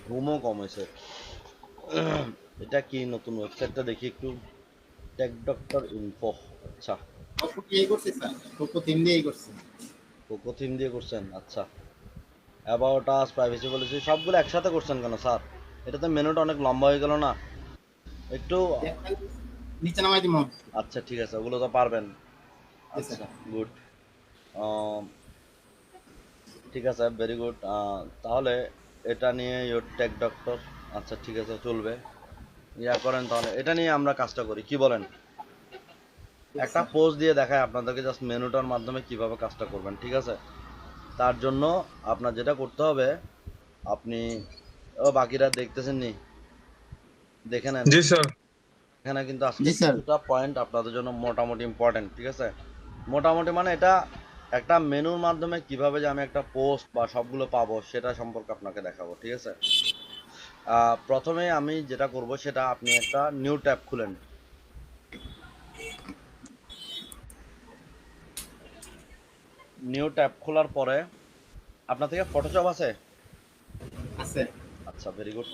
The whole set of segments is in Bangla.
ঘুমও কম হয়েছে। এটা কি নতুন ওয়েবসাইটটা দেখি একটু, টেক ডক্টর ইনফো। আচ্ছা, কোকো দিয়ে করছে স্যার, কোকো থিম দিয়ে করছে। কোকো থিম দিয়ে করছেন? আচ্ছা, অ্যাবাউট আস, প্রাইভেসি পলিসি সবগুলো একসাথে করছেন কেন স্যার? এটা তো মেনুটা অনেক লম্বা হয়ে গেল না একটু? একটা নিচে নামাই দিমু। আচ্ছা ঠিক আছে, ওগুলো তো পারবেন। জি স্যার। আচ্ছা, গুড। ঠিক আছে, ভেরি গুড। তাহলে এটা নিয়ে ইয়োর টেক ডক্টর, আচ্ছা ঠিক আছে, চলবে। ইয়া করেন, তাহলে এটা নিয়ে আমরা কাজটা করি, কি বলেন? জি একটা স্যার। পোস্ট দিয়ে দেখায় আপনাদেরকে জাস্ট মেনুটার মাধ্যমে কিভাবে কাজটা করবেন, ঠিক আছে? তার জন্য আপনার যেটা করতে হবে, আপনি বাকিরা দেখতেছেন নি, দেখে নেন। জি স্যার। এখানে কিন্তু আজকে জি স্যার। কিছুটা পয়েন্ট আপনাদের জন্য মোটামুটি ইম্পর্টেন্ট, ঠিক আছে? মোটামুটি মানে এটা একটা মেনুর মাধ্যমে কিভাবে যে আমি একটা পোস্ট বা সবগুলো পাবো সেটা সম্পর্কে আপনাকে দেখাবো, ঠিক আছে? প্রথমে আমি যেটা করব সেটা, আপনি একটা নিউ ট্যাব খুলেন। নিউ ট্যাব খোলার পরে আপনার থেকে ফটোশপ আছে? আছে। আচ্ছা, ভেরি গুড।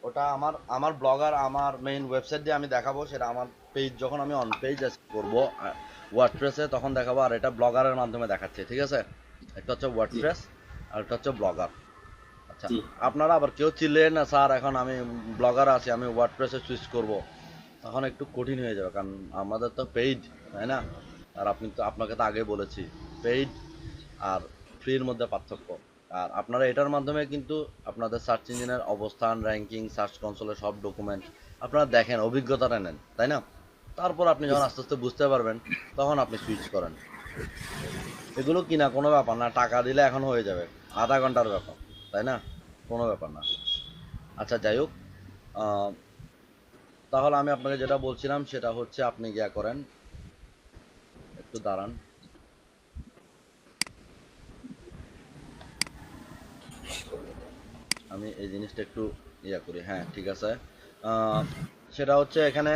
ওটা আমার আমার ব্লগার, আমার মেইন ওয়েবসাইট দিয়ে আমি দেখাবো, সেটা আমার পেজ যখন আমি অন পেজ করবো ওয়ার্ডপ্রেসে তখন দেখাবো, আর এটা ব্লগারের মাধ্যমে দেখাচ্ছে, ঠিক আছে? একটা হচ্ছে জি। ওয়ার্ডপ্রেস আর একটা হচ্ছে ব্লগার। আচ্ছা, জি। আপনারা আবার কেউ চিনলেন না স্যার এখন আমি ব্লগার আছি, আমি ওয়ার্ডপ্রেসে সুইচ করব, তখন একটু কঠিন হয়ে যাবে, কারণ আমাদের তো পেইড, তাই না? আর আপনি তো, আপনাকে তো আগে বলেছি, পেইড আর ফ্রির মধ্যে পার্থক্য। আর আপনারা এটার মাধ্যমে কিন্তু আপনাদের সার্চ ইঞ্জিনের অবস্থান, র্যাঙ্কিং, সার্চ কনসোলের সব ডকুমেন্ট আপনারা দেখেন, অভিজ্ঞতাটা নেন, তাই না? তারপর আপনি জি যখন স্যার। আস্তে আস্তে বুঝতে পারবেন তখন আপনি সুইচ করেন। এগুলো কিনা কোনো ব্যাপার না, টাকা দিলে এখন হয়ে যাবে, আধা ঘন্টার ব্যাপার, তাই না? কোনো ব্যাপার না। আচ্ছা, যাই হোক, আহ, তাহলে আমি আপনাকে যেটা বলছিলাম সেটা হচ্ছে, আপনি গিয়া করেন, একটু দাঁড়ান, আমি এই জিনিসটা একটু ইয়া করি। হ্যাঁ, ঠিক আছে। আহ, সেটা হচ্ছে এখানে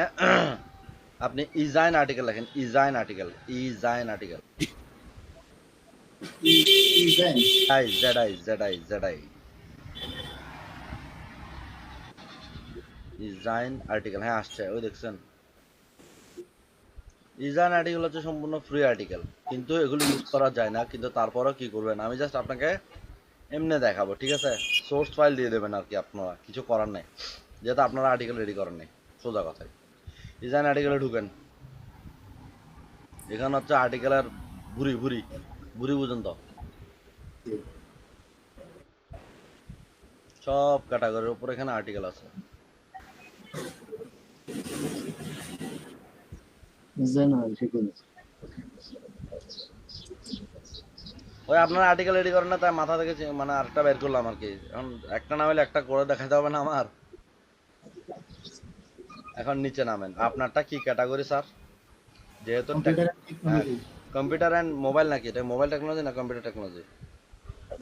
আপনি ইজাইন আর্টিকেল লেখেন, ezine article, ezine article, even. I Z I Z I Z I, ezine article, হ্যাঁ আসছে, ওই দেখছেন? ইজাইন আর্টিকেল হচ্ছে সম্পূর্ণ ফ্রি আর্টিকেল, কিন্তু এগুলো ইউজ করা যায় না, কিন্তু তারপরেও কি করবেন, আমি জাস্ট আপনাকে এমনি দেখাবো, ঠিক আছে? সোর্স ফাইল দিয়ে দেবেন আর কি, আপনারা কিছু করার নেই, যেহেতু আপনারা আর্টিকেল রেডি করেন নাই, সোজা কথায়। ডিজাইন আর্টিকেলে ঢুকেন, এখানে হচ্ছে আর্টিকেলের ভুরি ভুরি, ভুরি বুঝেন তো? জি। সব ক্যাটাগরির উপর এখানে আর্টিকেল আছে। Design article. ওই আপনারা আর্টিকেল রেডি করেন না, তাই মাথা থেকে মানে আরেকটা বের করলাম আর কি, এখন একটা না হলে একটা করে দেখাতে হবে না আমার? এখন নিচে নামেন, আপনারটা কি ক্যাটাগরি স্যার? যেহেতু computer and technology. Computer and mobile, নাকি এটা মোবাইল টেকনোলজি না computer technology?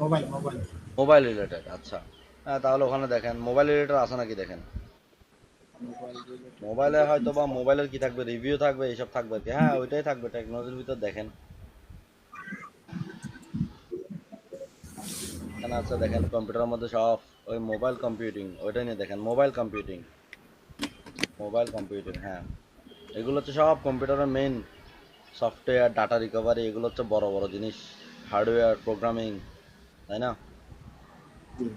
Mobile, mobile. Mobile related, আচ্ছা। হ্যাঁ, তাহলে ওখানে দেখেন মোবাইল রিলেটেড আছে নাকি দেখেন। মোবাইল রিলেটেড মোবাইলে হয়তো বা মোবাইলের কি থাকবে, রিভিউ থাকবে, এইসব থাকবে আর কি। হ্যাঁ, ওইটাই থাকবে, টেকনোলজির ভিতর দেখেন, এখানে আছে দেখেন, কম্পিউটারের মধ্যে সব, ওই মোবাইল কম্পিউটিং ওইটাই নিয়ে দেখেন, মোবাইল কম্পিউটিং, মোবাইল কম্পিউটিং, হ্যাঁ। এগুলো হচ্ছে সব কম্পিউটারের মেইন সফটওয়্যার, ডাটা রিকভারি, এগুলো হচ্ছে বড় বড় জিনিস, হার্ডওয়্যার প্রোগ্রামিং, তাই না? জি।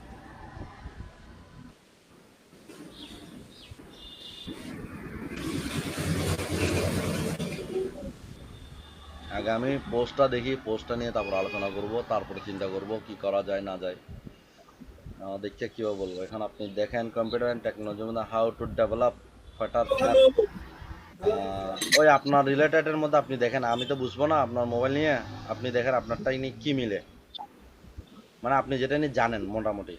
আগে আমি পোস্টটা দেখি, পোস্টটা নিয়ে তারপর আলোচনা করব, তারপরে চিন্তা করব কি করা যায় না যায়। দেখে কীভাবে বলবো, এখন আপনি দেখেন কম্পিউটার অ্যান্ড টেকনোলজি মধ্যে হাউ টু ডেভেলপ ফাটার অ্যাপ। ওই আপনার রিলেটেডের মধ্যে আপনি দেখেন, আমি তো বুঝবো না আপনার মোবাইল নিয়ে, আপনি দেখেন আপনারটাই নিয়ে কি মিলে, মানে আপনি যেটা নিয়ে জানেন মোটামুটি।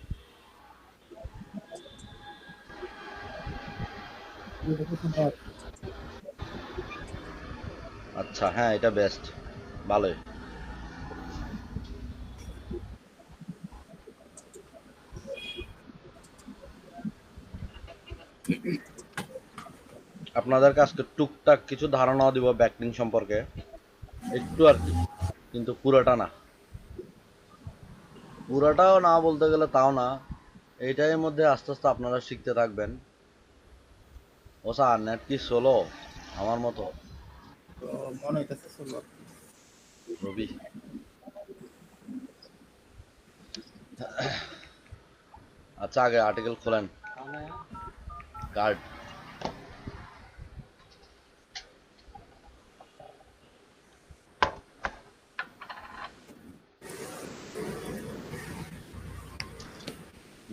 আচ্ছা, হ্যাঁ, এটা বেস্ট, ভালোই। আপনাদের কাছকে টুকটাক কিছু ধারণাও দিব ব্যাকলিং সম্পর্কে, একটু আর কি, কিন্তু পুরোটা না, পুরোটাও না বলতে গেলে তাও না, এইটার মধ্যে আস্তে আস্তে আপনারা শিখতে থাকবেন। ও স্যার নেট কি সোলো আমার মতো? তো মনে হইতেছে চলো। রবি আচ্ছা আগে আর্টিকেল খোলেন। গার্ড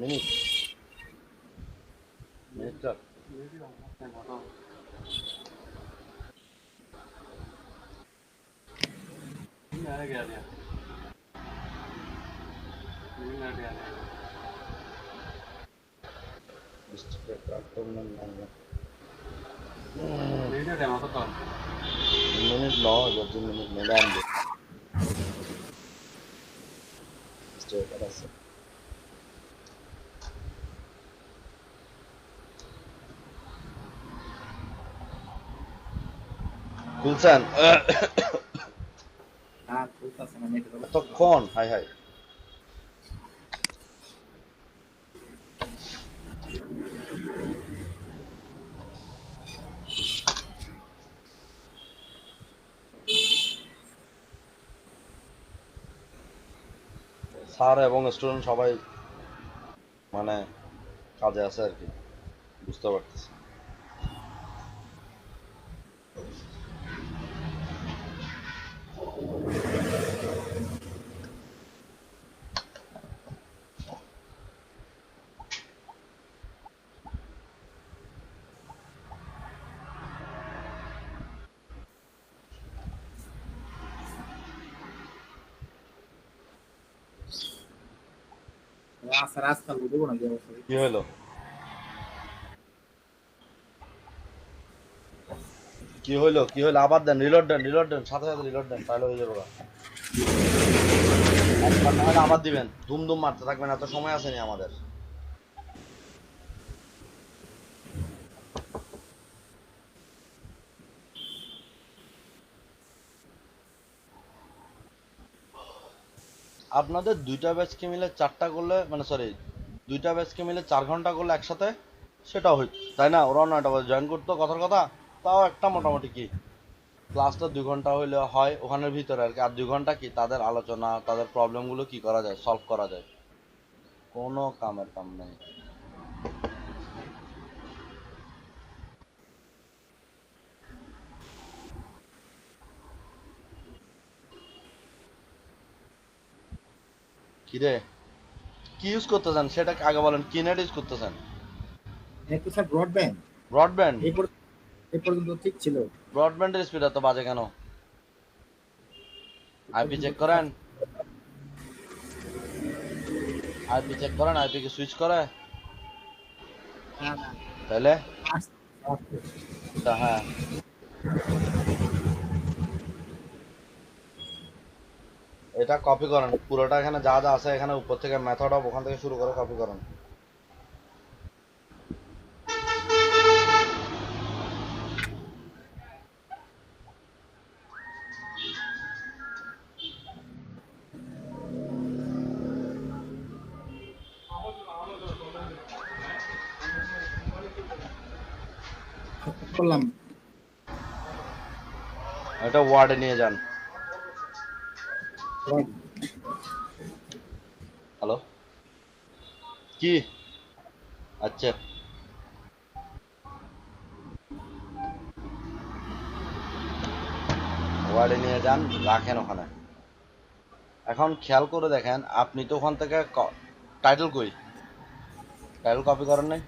মিনিট মিনিটটা মিনিট ন দু মিনিট মেলে আনবে আছে খুলছেন আর চলতেছে না নেট তো। এতক্ষণ হাই হাই স্যার এবং স্টুডেন্ট সবাই মানে কাজে আছে আর কি, বুঝতে পারতেছি। আচ্ছা রাস্তা দেবো না যে অবস্থা। কি হলো কি হইলো কি হইলো আবার দেন, রিলোড দেন সাথে সাথে রিলোড দেন, তাহলে হয়ে যাবে। একবার না হলে আবার দিবেন, ধুম ধুম মারতে থাকবেন, এত সময় আসেনি আমাদের। আপনাদের দুইটা ব্যাচকে মিলে চারটা করলে মানে সরি দুইটা ব্যাচকে মিলে 4 ঘন্টা করলে একসাথে সেটাও হইত, তাই না? ওরাও 9টা বাজে জয়েন করতো কথার কথা, তাও একটা মোটামুটি কি ক্লাসটা 2 ঘন্টা হইলে হয় ওখানের ভিতরে আর কি, আর 2 ঘন্টা কি তাদের আলোচনা, তাদের প্রবলেমগুলো কি করা যায়, সলভ করা যায়। কোনো কামের কাম নেই। কিরে কি ইউজ করতেছেন সেটা আগে বলেন, কি নেট ইউজ করতেছেন? নেট তো স্যার ব্রডব্যান্ড। ব্রডব্যান্ড? এই পর্যন্ত ঠিক ছিল। ব্রডব্যান্ডের স্পিড এত বাজে কেন? এই আইপি পর্যন্ত চেক তো করেন, স্যার আইপি চেক করেন, আইপি কি সুইচ করে? না না তাহলে আস্তে আস্তে। তা হ্যাঁ, এটা কপি করেন পুরোটা, এখানে যা যা আছে এখানে উপর থেকে মেথড অফ ওখান থেকে শুরু করে কপি করেন। করলাম। এটা ওয়ার্ডে নিয়ে যান। হ্যালো কি? আচ্ছা ওয়ার্ডে নিয়ে যান, রাখেন ওখানে। এখন খেয়াল করে দেখেন, আপনি তো ওখান থেকে টাইটেল কই, টাইটেল কপি করেন নাই?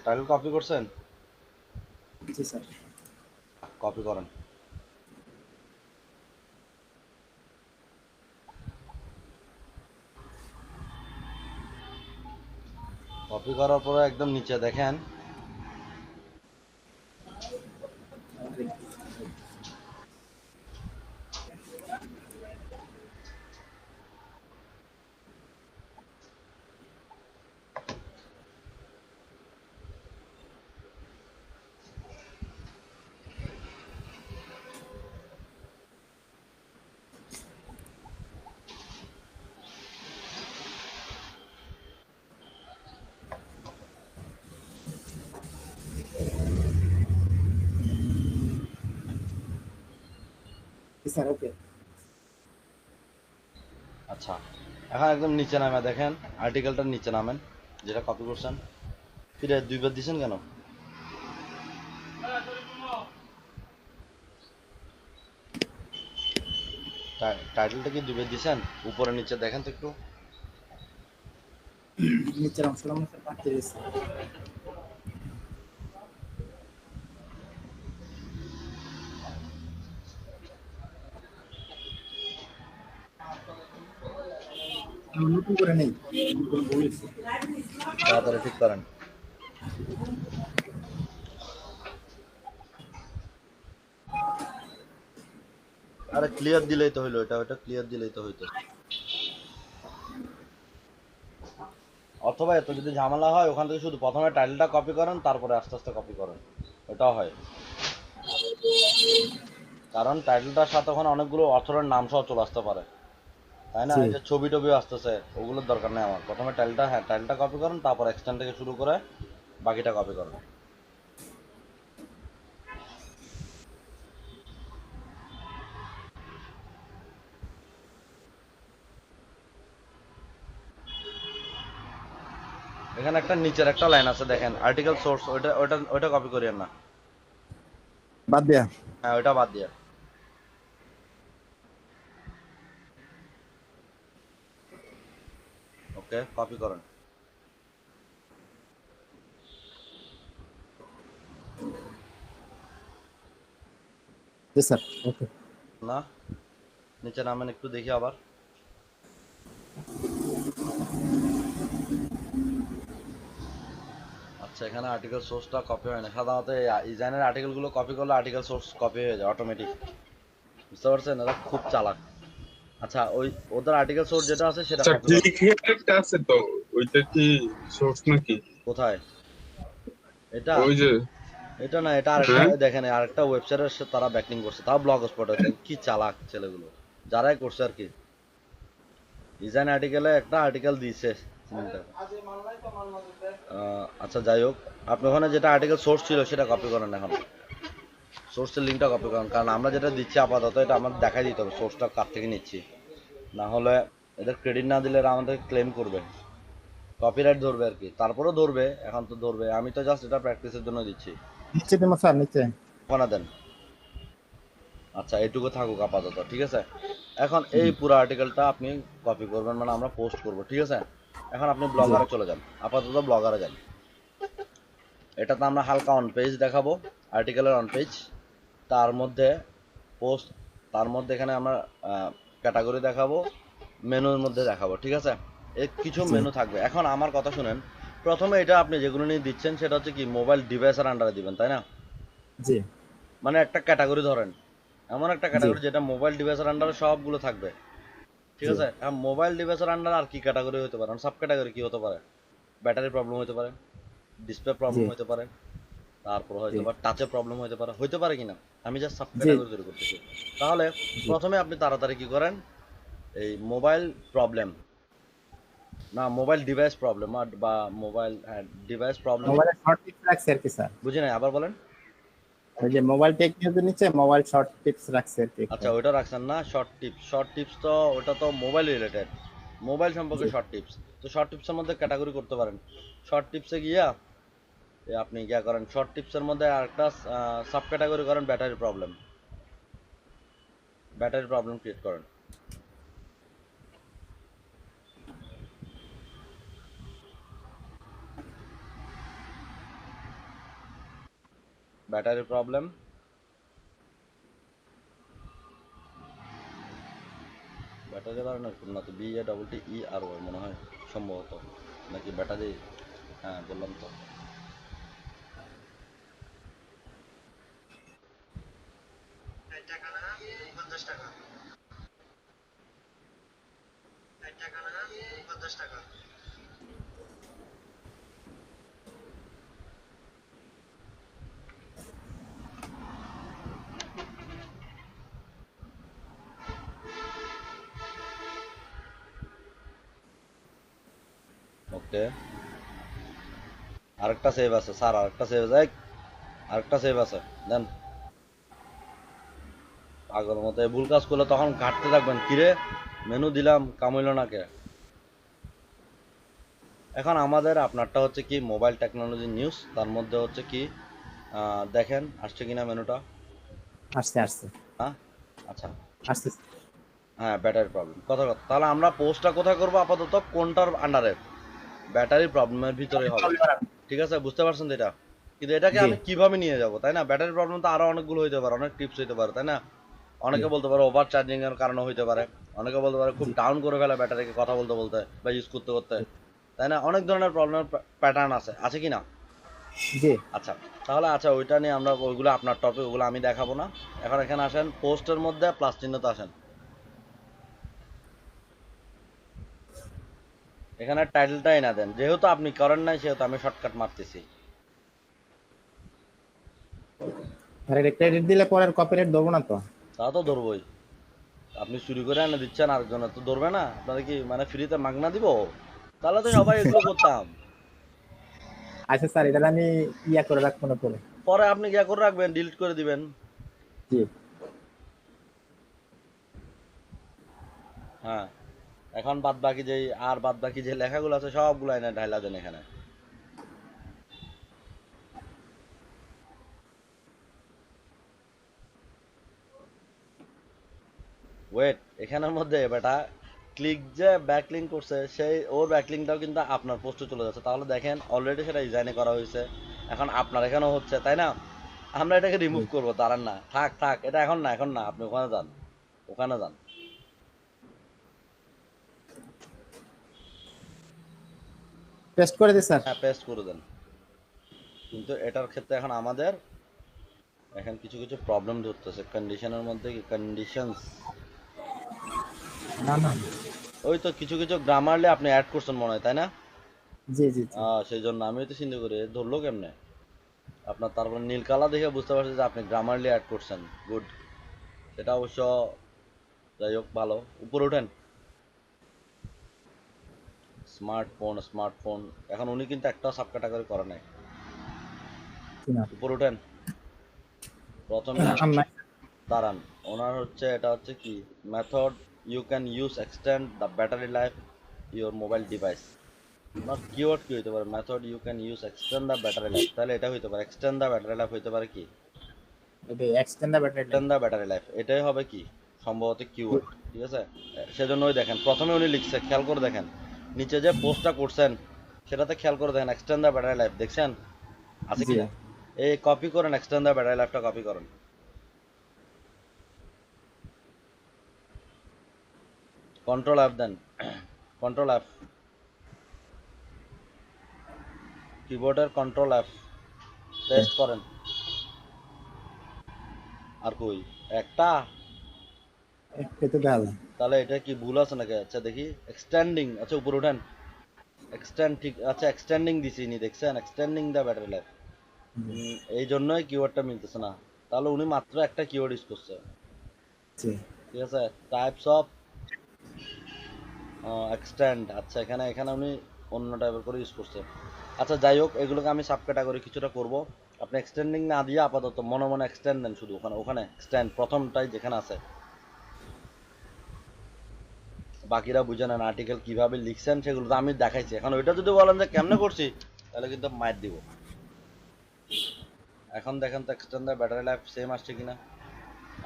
টাইটেল কপি করছেন? জি স্যার। কপি করেন। কপি করার পরে একদম নিচে দেখেন স্যার ওকে আচ্ছা, এখন একদম নিচে নামে দেখেন, আর্টিকেলটার নিচে নামেন যেটা কপি করছেন। ফিরে দুইবার দিছেন কেন? টাইটেলটা কি দুইবার দিছেন? উপরে নিচে দেখেন তো একটু। নিচের অংশটা মনে হয় কাটতে দিয়েছে আমি নতুন করে নেই কোনো ভুল হয়েছে তাড়াতাড়ি ঠিক করেন। আরে ক্লিয়ার দিলেই তো হইলো, ওটা ক্লিয়ার দিলেই তো হইতো। অথবা এত যদি ঝামেলা হয়, ওখান থেকে শুধু প্রথমে টাইটেলটা কপি করেন, তারপরে আস্তে আস্তে কপি করেন, ওটাও হয়। কারণ টাইটেলটার সাথে ওখানে অনেকগুলো অথরের নাম সহ চলে আসতে পারে, তাই না? জি এই যে ছবি টবিও আসতেছে, ওগুলোর দরকার নেই আমার। প্রথমে টাইটেলটা, হ্যাঁ টাইটেলটা কপি করেন, তারপর এক্সটেন্ড থেকে শুরু করে বাকিটা কপি করেন। এখানে একটা নিচের একটা লাইন আছে দেখেন, আর্টিকেল সোর্স, ওইটা কপি করিয়েন না। বাদ দেয়া হ্যাঁ, ওইটা বাদ দিয়ে। ওকে, কপি করেন। জি স্যার ওকে না, নিচে নামেন একটু দেখি আবার। আচ্ছা, এখানে আর্টিকেল সোর্সটা কপি হয় না সাধারণত। ইজানের আর্টিকেলগুলো কপি করলে আর্টিকেল সোর্স কপি হয়ে যায় অটোমেটিক, বুঝতে পারছেন? এরা খুব চালাক। আচ্ছা, ওদের আর্টিকেল সোর্স যেটা আছে সেটা আচ্ছা, কপি করেন। ক্লিক হেয়ার একটা আছে তো, ওইটা কি সোর্স নাকি? কোথায় এটা? ওই যে, এটা না, এটা আরেকটা। হ্যাঁ দেখেন, আরেকটা ওয়েবসাইটের সাথে তারা ব্যাকলিং করছে, তাও ব্লগ স্পটে। কি চালাক ছেলেগুলো, যারাই করছে আর কি। ডিজাইন আর্টিকেলে একটা আর্টিকেল দিয়েছে। আচ্ছা, যাই হোক, আপনি ওখানে যেটা আর্টিকেল সোর্স ছিল সেটা কপি করেন। এখন সোর্সের লিঙ্কটা কপি করেন, কারণ আমরা যেটা দিচ্ছি আপাতত এটা আমাদের দেখাই দিতে হবে সোর্সটা কার থেকে নিচ্ছি। না হলে এদের ক্রেডিট না দিলে এরা আমাদের ক্লেম করবে, কপিরাইট ধরবে আর কি। তারপরেও ধরবে, এখন তো ধরবে। আমি তো জাস্ট এটা প্র্যাকটিসের জন্য দিচ্ছি। নিচে দেবো স্যার নিচে ওখানে দেন। আচ্ছা, এইটুকু থাকুক আপাতত, ঠিক আছে? এখন এই পুরো আর্টিকেলটা আপনি কপি করবেন, মানে আমরা পোস্ট করব, ঠিক আছে? এখন আপনি জি ব্লগারে চলে যান, আপাতত ব্লগারে যান। এটাতে আমরা হালকা অন পেজ দেখাবো, আর্টিকেলের অন পেজ। তার মধ্যে পোস্ট, তার মধ্যে এখানে আমরা ক্যাটাগরি দেখাবো, মেনুর মধ্যে দেখাবো, ঠিক আছে? এর কিছু জি মেনু থাকবে। এখন আমার কথা শুনেন, প্রথমে এটা আপনি যেগুলো নিয়ে দিচ্ছেন সেটা হচ্ছে কি, মোবাইল ডিভাইসের আন্ডারে দিবেন, তাই না? জি মানে একটা ক্যাটাগরি ধরেন, এমন একটা জি ক্যাটাগরি যেটা মোবাইল ডিভাইসের আন্ডারে সবগুলো থাকবে, ঠিক জি আছে? মোবাইল ডিভাইসের আন্ডারে আর কি ক্যাটাগরি হতে পারে? সাব ক্যাটাগরি কি হতে পারে? ব্যাটারি প্রবলেম হতে পারে, ডিসপ্লে জি প্রবলেম হতে পারে, তারপর জি হয়তো বা টাচে প্রবলেম হতে পারে কিনা? আমি জাস্ট সাব জি ক্যাটাগরি তৈরি করতেছি। তাহলে জি প্রথমে আপনি তাড়াতাড়ি কি করেন, এই মোবাইল প্রবলেম, না মোবাইল ডিভাইস প্রবলেম, বা মোবাইল, হ্যাঁ ডিভাইস প্রবলেম। মোবাইলে শর্ট টিপস রাখছে আর কি স্যার বুঝি নাই, আবার বলেন। ওই যে মোবাইল টেক নিউজের নিচে মোবাইল শর্ট টিপস রাখছে আর কি আচ্ছা, ওইটা রাখছেন না? শর্ট টিপস তো ওটা তো মোবাইল রিলেটেড, মোবাইল সম্পর্কে জি শর্ট টিপস। তো শর্ট টিপসের মধ্যে ক্যাটাগরি করতে পারেন। শর্ট টিপসে গিয়া আপনি গিয়া করেন, শর্ট টিপসের মধ্যে আরেকটা সাব ক্যাটাগরি করেন, ব্যাটারি প্রবলেম ক্রিয়েট করেন। ব্যাটারি প্রবলেম, ব্যাটারি বাড়ানোর না তো, BATTERY মনে হয় সম্ভবত, নাকি ব্যাটারি? হ্যাঁ, বললাম তো। ওকে, আরেকটা সেভ আছে স্যার, আরেকটা সেভ আছে দেন। পাগল মতো এই ভুল কাজ করলে তখন ঘাটতে থাকবেন, কিরে মেনু দিলাম কাম হইল না কে। এখন আমাদের আপনারটা হচ্ছে কি মোবাইল টেকনোলজি নিউজ, তার মধ্যে হচ্ছে কি দেখেন আসছে কিনা মেনুটা। আসছে আসছে হ্যাঁ আচ্ছা, আসছে। হ্যাঁ ব্যাটারি প্রবলেম, কথা কথা। তাহলে আমরা পোস্টটা কোথায় করবো আপাতত, কোনটার আন্ডারে? ব্যাটারি প্রবলেমের ভিতরে হবে, ঠিক আছে বুঝতে পারছেন তো এটা। কিন্তু এটাকে জি আমি কিভাবে নিয়ে যাব, তাই না? ব্যাটারি প্রবলেম তো আরো অনেকগুলো হইতে পারে, অনেক টিপস হইতে পারে, তাই না? জি অনেকে বলতে পারে ওভার চার্জিং এর কারণে হইতে পারে, অনেকে বলতে পারে খুব জি ডাউন করে ফেলে ব্যাটারিকে কথা বলতে বলতে বা ইউজ করতে করতে, তাই না? অনেক ধরনের প্রবলেম প্যাটার্ন আছে, আছে কি না? জি। আচ্ছা, তাহলে আচ্ছা ওইটা নিয়ে আমরা, ওইগুলো আপনার টপিক, ওগুলো আমি দেখাবো না। এখন এখানে আসেন, পোস্টের মধ্যে প্লাস চিহ্নতে আসেন। এখানে টাইটেলটাই না দেন, যেহেতু আপনি করেন নাই সেহেতু আমি শর্টকাট মারতেছি। আর এটা ক্রেডিট দিলে পরে কপিরাইট দেবো না তো? তা তো ধরবই, আপনি চুরি করে এনে দিচ্ছেন আরেকজনের, তো ধরবে না? আপনাদের কি মানে ফ্রিতে মাগনা দিব? তাহলে তো সবাই এগুলো করতাম। আচ্ছা স্যার, এটা আমি ইয়া করে রাখবো না পরে। পরে আপনি গিয়া করে রাখবেন, ডিলিট করে দিবেন। জি। হ্যাঁ, এখন বাদ বাকি যে, আর বাদ বাকি যে লেখাগুলো আছে সবগুলো এনে ঢাইলা দেন এখানে। ওয়েট, এখানের মধ্যে বেটা ক্লিক যে ব্যাকলিঙ্ক করছে, সেই ওর ব্যাকলিঙ্কটাও কিন্তু আপনার পোস্টে চলে যাচ্ছে। তাহলে দেখেন অলরেডি সেটা ডিজাইনে করা হয়েছে, এখন আপনার এখানেও হচ্ছে, তাই না? আমরা এটাকে রিমুভ করবো, তারার না, থাক থাক, এটা এখন না, এখন না, আপনি ওখানে যান, ওখানে যান। টেস্ট করে দিই স্যার। হ্যাঁ পেস্ট করে দেন। কিন্তু এটার ক্ষেত্রে এখন আমাদের এখন কিছু কিছু প্রবলেম ধরতেছে কন্ডিশনের মধ্যে, কি কন্ডিশনস, না না। ওই তো কিছু কিছু গ্রামারলি আপনি অ্যাড করছেন মনে হয়, তাই না? জি জি জি। সেই জন্য আমি তো চিন্তা করি এ ধরলো কেমনে আপনার। তারপর নীল কালা দেখে বুঝতে পারছি যে আপনি গ্রামারলি অ্যাড করছেন, গুড। সেটা অবশ্য যাই হোক ভালো। উপরে ওঠেন, স্মার্টফোন স্মার্টফোন, এখন উনি কিন্তু একটা সাব ক্যাটাগরি করে নাই। জি না। উপরে ওঠেন, প্রথমে আর নাই। দাঁড়ান, ওনার হচ্ছে এটা হচ্ছে কি method, you can use extend the battery life your mobile device. ওনার কিওয়ার্ড কি হইতে পারে? Method you can use extend the battery life, তাহলে এটা হইতে পারে এক্সটেন্ড দ্য ব্যাটারি লাইফ, হইতে পারে কি এটা extend the battery life. Extend the battery life, এটাই হবে কি সম্ভবত কিওয়ার্ড, ঠিক আছে। সেজন্য ওই দেখেন প্রথমে উনি লিখছে, খেয়াল করে দেখেন নিচে যে পোস্টটা করছেন সেটাতে খেয়াল করে দেখেন এক্সটেন্ড দ্য ব্যাটারি লাইফ, দেখছেন আছে জি কিনা? এই কপি করেন, এক্সটেন্ড দ্য ব্যাটারি লাইফটা কপি করেন, কন্ট্রোল অ্যাপ দেন, কন্ট্রোল অ্যাপ, কিবোর্ডের কন্ট্রোল অ্যাপ, পেস্ট করেন। আর কই একটা, একটু দেখা যায়। তাহলে এটা কি ভুল আছে নাকি? আচ্ছা দেখি, এক্সটেন্ডিং, আচ্ছা উপরে উঠেন, এক্সটেন্ড, ঠিক আছে এক্সটেন্ডিং দিছি নি, দেখছেন এক্সটেন্ডিং দ্য ব্যাটারি লাইফ। এই জন্যই কিওয়ার্ডটা মিলতেছে না, তাহলে উনি মাত্র একটা কিওয়ার্ড ইউজ করছে, জি। ঠিক আছে। টাইপস অফ এক্সটেন্ড, আচ্ছা এখানে এখানে উনি অন্য টাইপের করে ইউজ করছে। আচ্ছা যাই হোক, এগুলোকে আমি সাব ক্যাটাগরি কিছুটা করব। আপনি এক্সটেন্ডিং না দিয়ে আপাতত মনে মনে এক্সটেন্ড দেন, শুধু ওখানে ওখানে এক্সটেন্ড প্রথমটাই যেখানে আছে, বাকিরা বুঝে নেন আর্টিকেল কিভাবে লিখছেন সেগুলো তো আমি দেখাইছি। এখন ওইটা যদি বলেন যে কেমনে করছি, তাহলে কিন্তু মাইর দিব। এখন দেখেন তো extend the battery life same আসছে কিনা।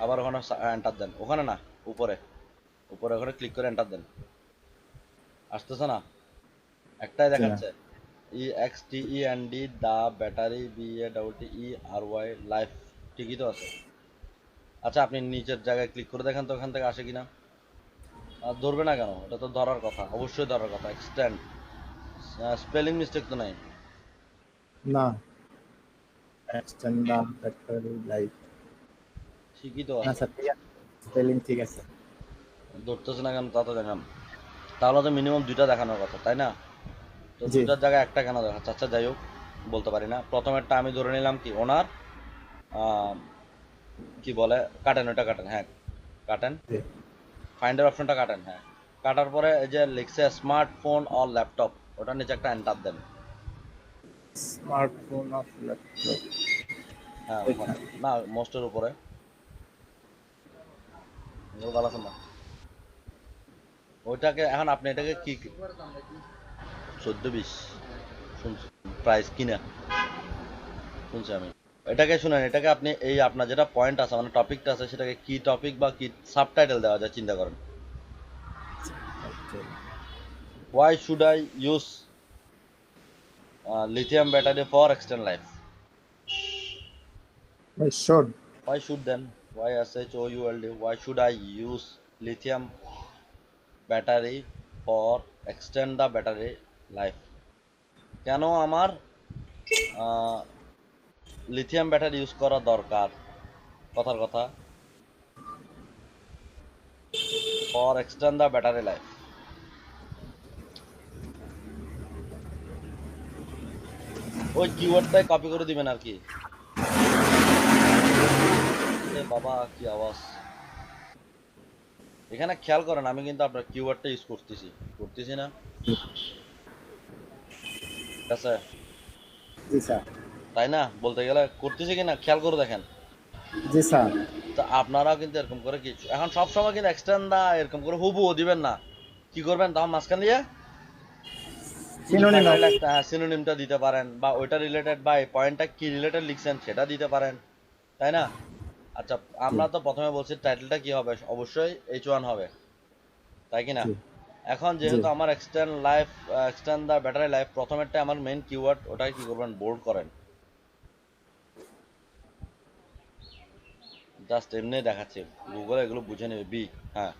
আবার ওখানে এন্টার দেন, ওখানে না, উপরে, উপরে ওখানে ক্লিক করে এন্টার দেন, আসতেছে না, একটাই জি না। দেখাচ্ছে, EXTEND দা ব্যাটারি BATTERY লাইফ, ঠিকই তো আছে। আচ্ছা আপনি নিচের জায়গায় ক্লিক করে দেখেন তো ওখান থেকে আসে কিনা। আর ধরবে না কেন? এটা তো ধরার কথা, অবশ্যই ধরার কথা। এক্সটেন্ড, স্পেলিং মিস্টেক তো নাই। না, এক্সটেন্ড দ্য ব্যাটারি লাইফ। ঠিকই তো না আছে, স্যার, ঠিক আছে, স্পেলিং ঠিক আছে। ধরতেছে না কেন তা তো দেখান। তাহলে তো মিনিমাম দুইটা দেখানোর কথা, তাই না? তো জি। দুইটার জায়গায় একটা কেন দেখাচ্ছে? আচ্ছা যাই হোক, বলতে পারি না। প্রথমেরটা আমি ধরে নিলাম কি ওনার আহ, কি বলে, কাটেন, ওটা কাটেন, হ্যাঁ কাটেন, জি। ফাইন্ডার অপশনটা কাটেন, হ্যাঁ। কাটার পরে এই যে লিখছে স্মার্টফোন অর ল্যাপটপ, ওটার নিচে একটা এন্টার দেন। Smartphone of laptop. হ্যাঁ না, মোস্টের উপরে, এগুলো ভালো আছে না ওইটাকে এখন আপনি এটাকে কি 14-20 শুনছি প্রাইস কিনা শুনছি আমি এটাকে শুনেন এটাকে আপনি এই আপনার যেটা পয়েন্ট আছে মানে টপিকটা আছে সেটাকে কি টপিক বা কি সাবটাইটেল দেওয়া যায় চিন্তা করেন why should I use lithium battery for extend life ভাই শোন why should then why should why should I use lithium battery for extend the battery life কেন আমার লিথিয়াম ব্যাটারি ইউজ করা দরকার কথার কথা for extend the battery life ওই কিওয়ার্ডটাই কপি করে দিবেন আর কি বাবা কি আওয়াজ এখানে খেয়াল করেন আমি কিন্তু আপনার কিওয়ার্ডটা ইউজ করতেছি না ঠিক আছে জি স্যার তাই না বলতে গেলে করতেছি কিনা খেয়াল করে দেখেন জি স্যার তো আপনারাও কিন্তু এরকম করে কিছু এখন সব সময় কিন্তু এক্সটেন্ড দা এরকম করে হুবহু দিবেন না কি করবেন তখন মাঝখান দিয়ে সিনোনিম সিনোনিমটা দিতে পারেন বা ওইটা রিলেটেড বা এই পয়েন্টটা কি রিলেটেড লিখছেন সেটা দিতে পারেন তাই না আচ্ছা আমরা তো প্রথমে বলছি টাইটেলটা কি হবে অবশ্যই H1 হবে তাই কি না এখন যেহেতু আমার এক্সটেন্ড দা ব্যাটারি লাইফ প্রথমেরটা আমার মেইন কিওয়ার্ড ওটাই কি করবেন বোল্ড করেন জাস্ট এমনি দেখাচ্ছি গুগল এগুলো বুঝে নেবে বি হ্যাঁ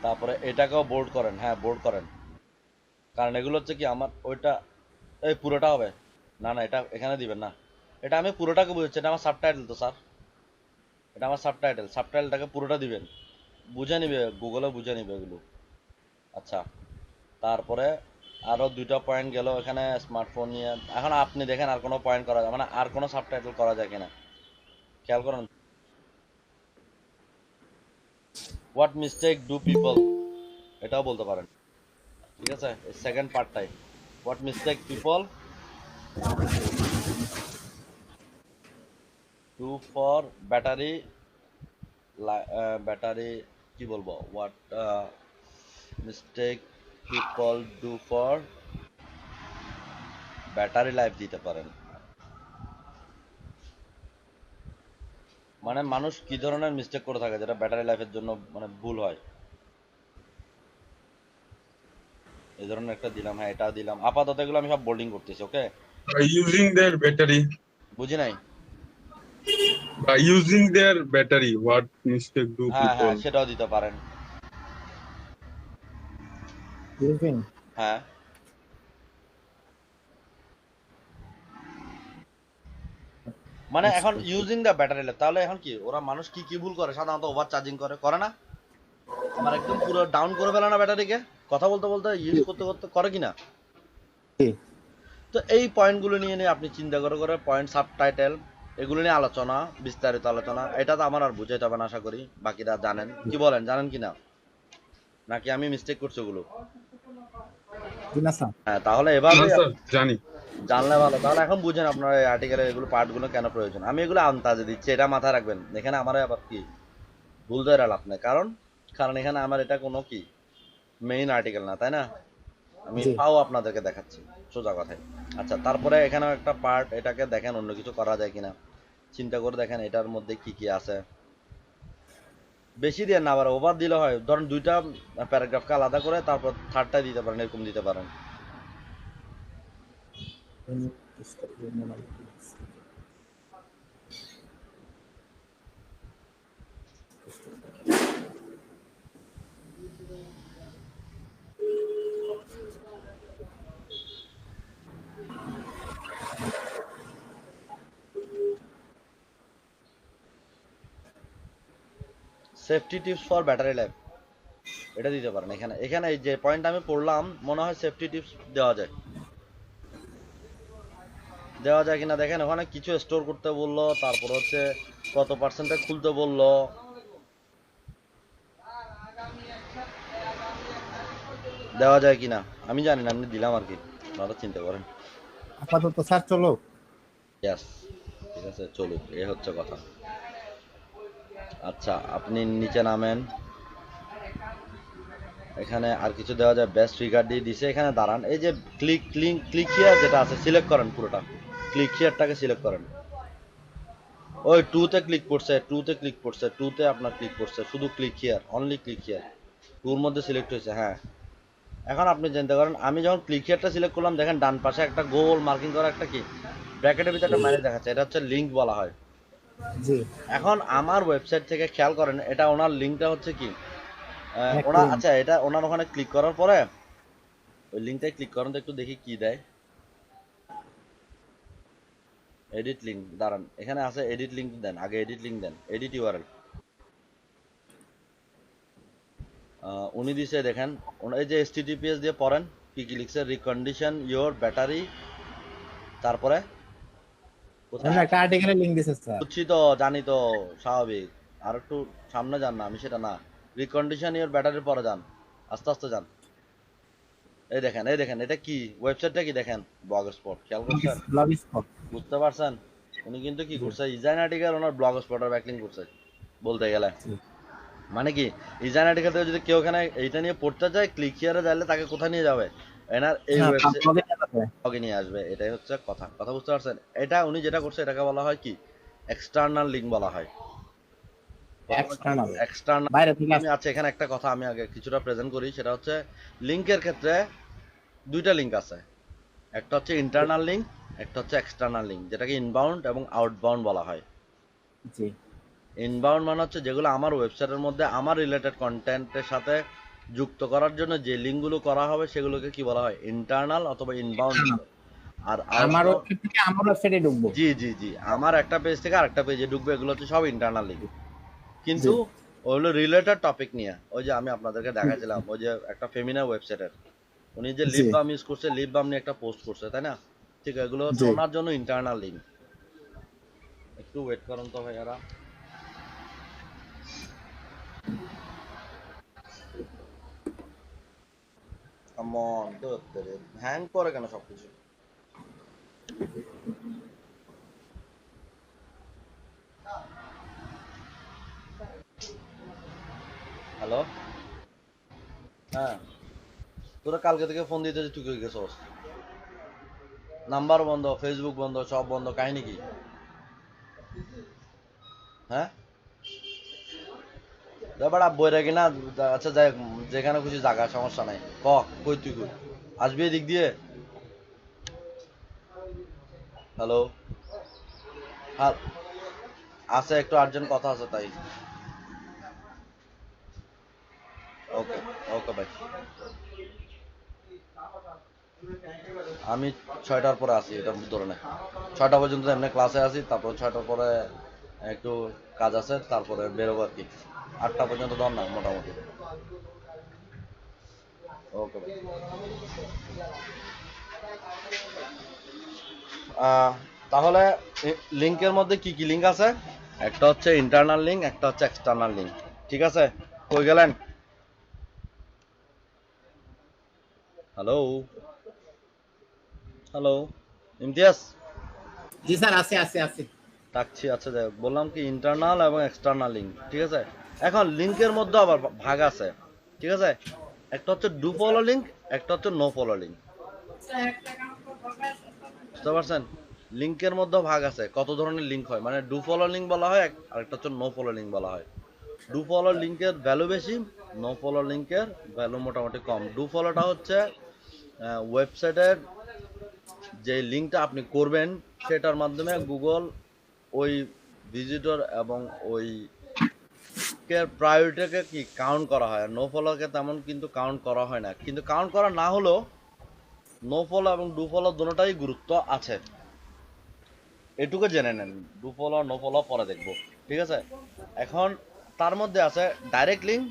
তারপরে এটাকেও বোল্ড করেন হ্যাঁ বোল্ড করেন কারণ এগুলো হচ্ছে কি আমার ওইটা এই পুরোটা হবে না না এটা এখানে দিবেন না এটা আমি পুরোটাকে বুঝাচ্ছি এটা আমার সাবটাইটেল তো স্যার এটা আমার সাবটাইটেলটাকে পুরোটা দিবেন বুঝে নিবে গুগলে বুঝে নিবে এগুলো আচ্ছা তারপরে আরো দুইটা পয়েন্ট গেল এখানে স্মার্টফোন নিয়ে এখন আপনি দেখেন আর কোনো পয়েন্ট করা যায় মানে আর কোনো সাবটাইটেল করা যায় কিনা খেয়াল করেন হোয়াট মিস্টেক ডু পিপল এটাও বলতে পারেন ঠিক আছে সেকেন্ড পার্টটাই what mistake people do for battery কি বলবো what mistake people do for battery life দিতে পারেন মানে মানুষ কি ধরনের মিস্টেক করে থাকে যেটা ব্যাটারি লাইফের জন্য মানে ভুল হয় এই ধরনের একটা দিলাম হ্যাঁ এটা দিলাম আপাতত এগুলো আমি সব বোল্ডিং করতেছি ওকে By using their battery, বুঝি নাই by using their battery, what mistake do হ্যাঁ হ্যাঁ people? সেটাও দিতে পারেন ইউজিং হ্যাঁ মানে এখন ইউজিং দ্য ব্যাটারি লাইফ তাহলে এখন কি ওরা মানুষ কি কি ভুল করে সাধারণত ওভার চার্জিং করে না আমার একদম পুরো ডাউন করে ফেলে না ব্যাটারিকে কথা বলতে বলতে ইউজ করতে করতে করে কিনা তো এই পয়েন্টগুলো নিয়ে আপনি চিন্তা করে পয়েন্ট সাবটাইটেল এগুলো নিয়ে আলোচনা বিস্তারিত আলোচনা এটা তো আমার আর বুঝাইতে হবে না আশা করি বাকিরা জানেন কি বলেন জানেন কিনা নাকি আমি মিস্টেক করছি ওগুলো না স্যার হ্যাঁ তাহলে এবার না স্যার জানি জানলে ভালো তাহলে এখন বুঝেন আপনার এই আর্টিকেলের এগুলো পার্টগুলো কেন প্রয়োজন আমি এগুলো আন্তাজে দিচ্ছি এটা মাথায় রাখবেন এখানে আমার আবার কি ভুল ধরে লাভ নেই কারণ এখানে আমার এটা কোনো কি মেইন আর্টিকেল না তাই না আমি পাও আপনাদেরকে দেখাচ্ছি সোজা কথায় আচ্ছা তারপরে এখানে একটা পার্ট এটাকে দেখেন অন্য কিছু করা যায় কিনা চিন্তা করে দেখেন এটার মধ্যে কি কি আছে বেশি দিয়ে না আবার ওভার দিলে হয় ধরেন দুইটা প্যারাগ্রাফকে আলাদা করে তারপর থার্ডটা দিতে পারেন এরকম দিতে পারেন safety tips for battery life এটা দিতে পারেন এখানে এই যে পয়েন্ট আমি পড়লাম মনে হয় সেফটি টিপস দেওয়া যায় কিনা দেখেন ওখানে কিছু স্টোর করতে বললো তারপর হচ্ছে কত পার্সেন্টে খুলতে বললো দেওয়া যায় কিনা আমি জানি না আমি দিলাম আর কি আপনারা চিন্তা করেন আপাতত স্যার চলো ইয়েস ঠিক আছে চলুক এই হচ্ছে কথা আচ্ছা, আপনি নিচে নামেন। এখানে আর কিছু দেওয়া যায়, বেস্ট ফিগার দিয়ে দিছে, এখানে দাঁড়ান। এই যে ক্লিক হিয়ার যেটা আছে সিলেক্ট করেন, পুরোটা ক্লিক হিয়ারটাকে সিলেক্ট করেন। ওই টুতে ক্লিক করছে, টুতে আপনার ক্লিক করছে, শুধু click here, only click here, টুর মধ্যে সিলেক্ট হয়েছে। হ্যাঁ, এখন আপনি জানতে পারেন আমি যখন ক্লিক হিয়ারটা সিলেক্ট করলাম, দেখেন ডান পাশে একটা গোল মার্কিং করা একটা কি ব্র্যাকেটের ভিতরে একটা ম্যানেজ দেখাচ্ছে, এটা হচ্ছে লিংক বলা হয়। জি এখন আমার ওয়েবসাইট থেকে খেয়াল করেন, এটা ওনার লিঙ্কটা হচ্ছে কি এক ওনার, link। আচ্ছা এটা ওনার ওখানে ক্লিক করার পরে ওই লিঙ্কটায় ক্লিক করেন তো, একটু দেখি কি দেয়। এডিট লিঙ্ক, দাঁড়ান, এখানে আছে এডিট লিঙ্ক দেন, আগে এডিট লিঙ্ক দেন, এডিট ইউআরএল। উনি দিছে দেখেন, এই যে HTTPS দিয়ে পড়েন, কি কি লিখছে, রিকন্ডিশন ইওর ব্যাটারি, তারপরে কোথায়, একটা আর্টিকেলের লিংক দিছে স্যার। বুঝছি তো, জানি তো, স্বাভাবিক। আর একটু সামনে যান না, আমি সেটা না, রিকন্ডিশন ইওর ব্যাটারির পরে যান, আস্তে আস্তে যান। এই দেখেন, এই দেখেন, এটা কি ওয়েবসাইটটা কি দেখেন, ব্লগ স্পট, খেয়াল করছেন, ব্লগ স্পট। বুঝতে পারছেন। উনি কিন্তু কি করছে, ইজাইন আর্টিকেল ওনার ব্লগ স্পটের ব্যাকলিং করছে বলতে গেলে। মানে কি, ইজাইন আর্টিকেল থেকে যদি কেউ এখানে এইটা নিয়ে পড়তে চায়, ক্লিক হিয়ারে যাইলে তাকে কোথায় নিয়ে যাবে, এনার এই হ্যাঁ ওয়েবসাইট ব্লগে যাবে। ব্লগে নিয়ে আসবে। এটাই হচ্ছে কথা, কথা বুঝতে পারছেন। এটা উনি যেটা করছে এটাকে বলা হয় কি, এক্সটার্নাল লিঙ্ক বলা হয়। এক্সটার্নাল, এক্সটার্নাল বাইরে থেকে আমি আছে এখানে একটা কথা আমি আগে কিছুটা প্রেজেন্ট করি, সেটা হচ্ছে লিঙ্কের ক্ষেত্রে দুইটা লিঙ্ক আছে, একটা হচ্ছে ইন্টারনাল লিঙ্ক, একটা হচ্ছে এক্সটার্নাল লিঙ্ক, যেটাকে ইনবাউন্ড এবং আউটবাউন্ড বলা হয়। জি ইনবাউন্ড মানে হচ্ছে যেগুলো আমার ওয়েবসাইটের মধ্যে আমার রিলেটেড কন্টেন্টের সাথে যুক্ত করার জন্য যে লিঙ্কগুলো করা হবে সেগুলোকে কি বলা হয়, ইন্টারনাল অথবা ইনবাউন্ড। আর আমার আউটবাউন্ড, ওয়েবসাইট থেকে আমার ওয়েবসাইটে ঢুকবো। জি জি জি, আমার একটা পেজ থেকে আরেকটা পেজে ঢুকবে, এগুলো হচ্ছে সব ইন্টারনাল লিঙ্ক। কিন্তু জি ওগুলো রিলেটেড টপিক নিয়ে, ওই যে আমি আপনাদেরকে দেখাচ্ছিলাম, ওই যে একটা ফেমিনা ওয়েবসাইটের উনি যে জি লিপ বাম ইউজ করছে, লিপ বাম নিয়ে একটা পোস্ট করছে, তাই না? ঠিক, এগুলো হচ্ছে জি ওনার জন্য ইন্টারনাল লিঙ্ক। একটু ওয়েট করুন তো ভাইয়ারা। কেমন হ্যাং করে কেন সবকিছু? হ্যালো, হ্যাঁ, তোরা কালকে থেকে ফোন দিতে যে তুই কই গেছস? নাম্বার বন্ধ, ফেসবুক বন্ধ, সব বন্ধ, কাহিনী কি? হ্যাঁ, ব্যাপার বইরা কিনা, আচ্ছা যাই হোক, যেখানে খুশি জায়গা, সমস্যা নাই। কই তুই কই আসবি এদিক দিয়ে? হ্যালো, হ্যাঁ, আছে, একটু আর্জেন্ট কথা আছে তাই। ওকে, ওকে ভাই, আমি 6টার পরে আসি, এটা ধরে নে। 6টা পর্যন্ত এমনি ক্লাসে আসি, তারপর 6টার পরে একটু কাজ আছে, তারপরে বেরোবো আর কি। 8টা পর্যন্ত ধর না মোটামুটি। ওকে ভাই। তাহলে লিঙ্কের মধ্যে কি কি লিঙ্ক আছে? একটা হচ্ছে ইন্টারনাল লিঙ্ক, একটা হচ্ছে এক্সটার্নাল লিঙ্ক। ঠিক আছে, কই গেলেন? হ্যালো, হ্যালো, ইমতিয়াজ, জি স্যার, আছে আছে আছে। ডাকছি। আচ্ছা যাই হোক, বললাম কি ইন্টারনাল এবং এক্সটার্নাল লিঙ্ক, ঠিক আছে। এখন লিঙ্কের মধ্যে আবার ভাগ আছে, ঠিক আছে। একটা হচ্ছে ডু ফলো লিঙ্ক, একটা হচ্ছে নো ফলো লিঙ্ক, বুঝতে পারছেন? লিঙ্কের মধ্যে ভাগ আছে, কত ধরনের লিঙ্ক হয়, মানে ডু ফলো লিঙ্ক বলা হয়, আর একটা হচ্ছে নো ফলো লিঙ্ক বলা হয়। ডু ফলো লিঙ্কের ভ্যালু বেশি, নো ফলো লিঙ্কের ভ্যালু মোটামুটি কম। ডু ফলোটা হচ্ছে ওয়েবসাইটের যে লিঙ্কটা আপনি করবেন সেটার মাধ্যমে গুগল ওই ভিজিটর এবং ওই প্রায়োরিটিকে কি কাউন্ট করা হয়। নো ফলোকে তেমন কিন্তু কাউন্ট করা হয় না, কিন্তু কাউন্ট করা না হলেও নো ফলো এবং ডু ফলো দুটোটাই গুরুত্ব আছে, এটুকু জেনে নেন। ডু ফলো নো ফলো পরে দেখবো, ঠিক আছে। এখন তার মধ্যে আছে ডাইরেক্ট লিঙ্ক,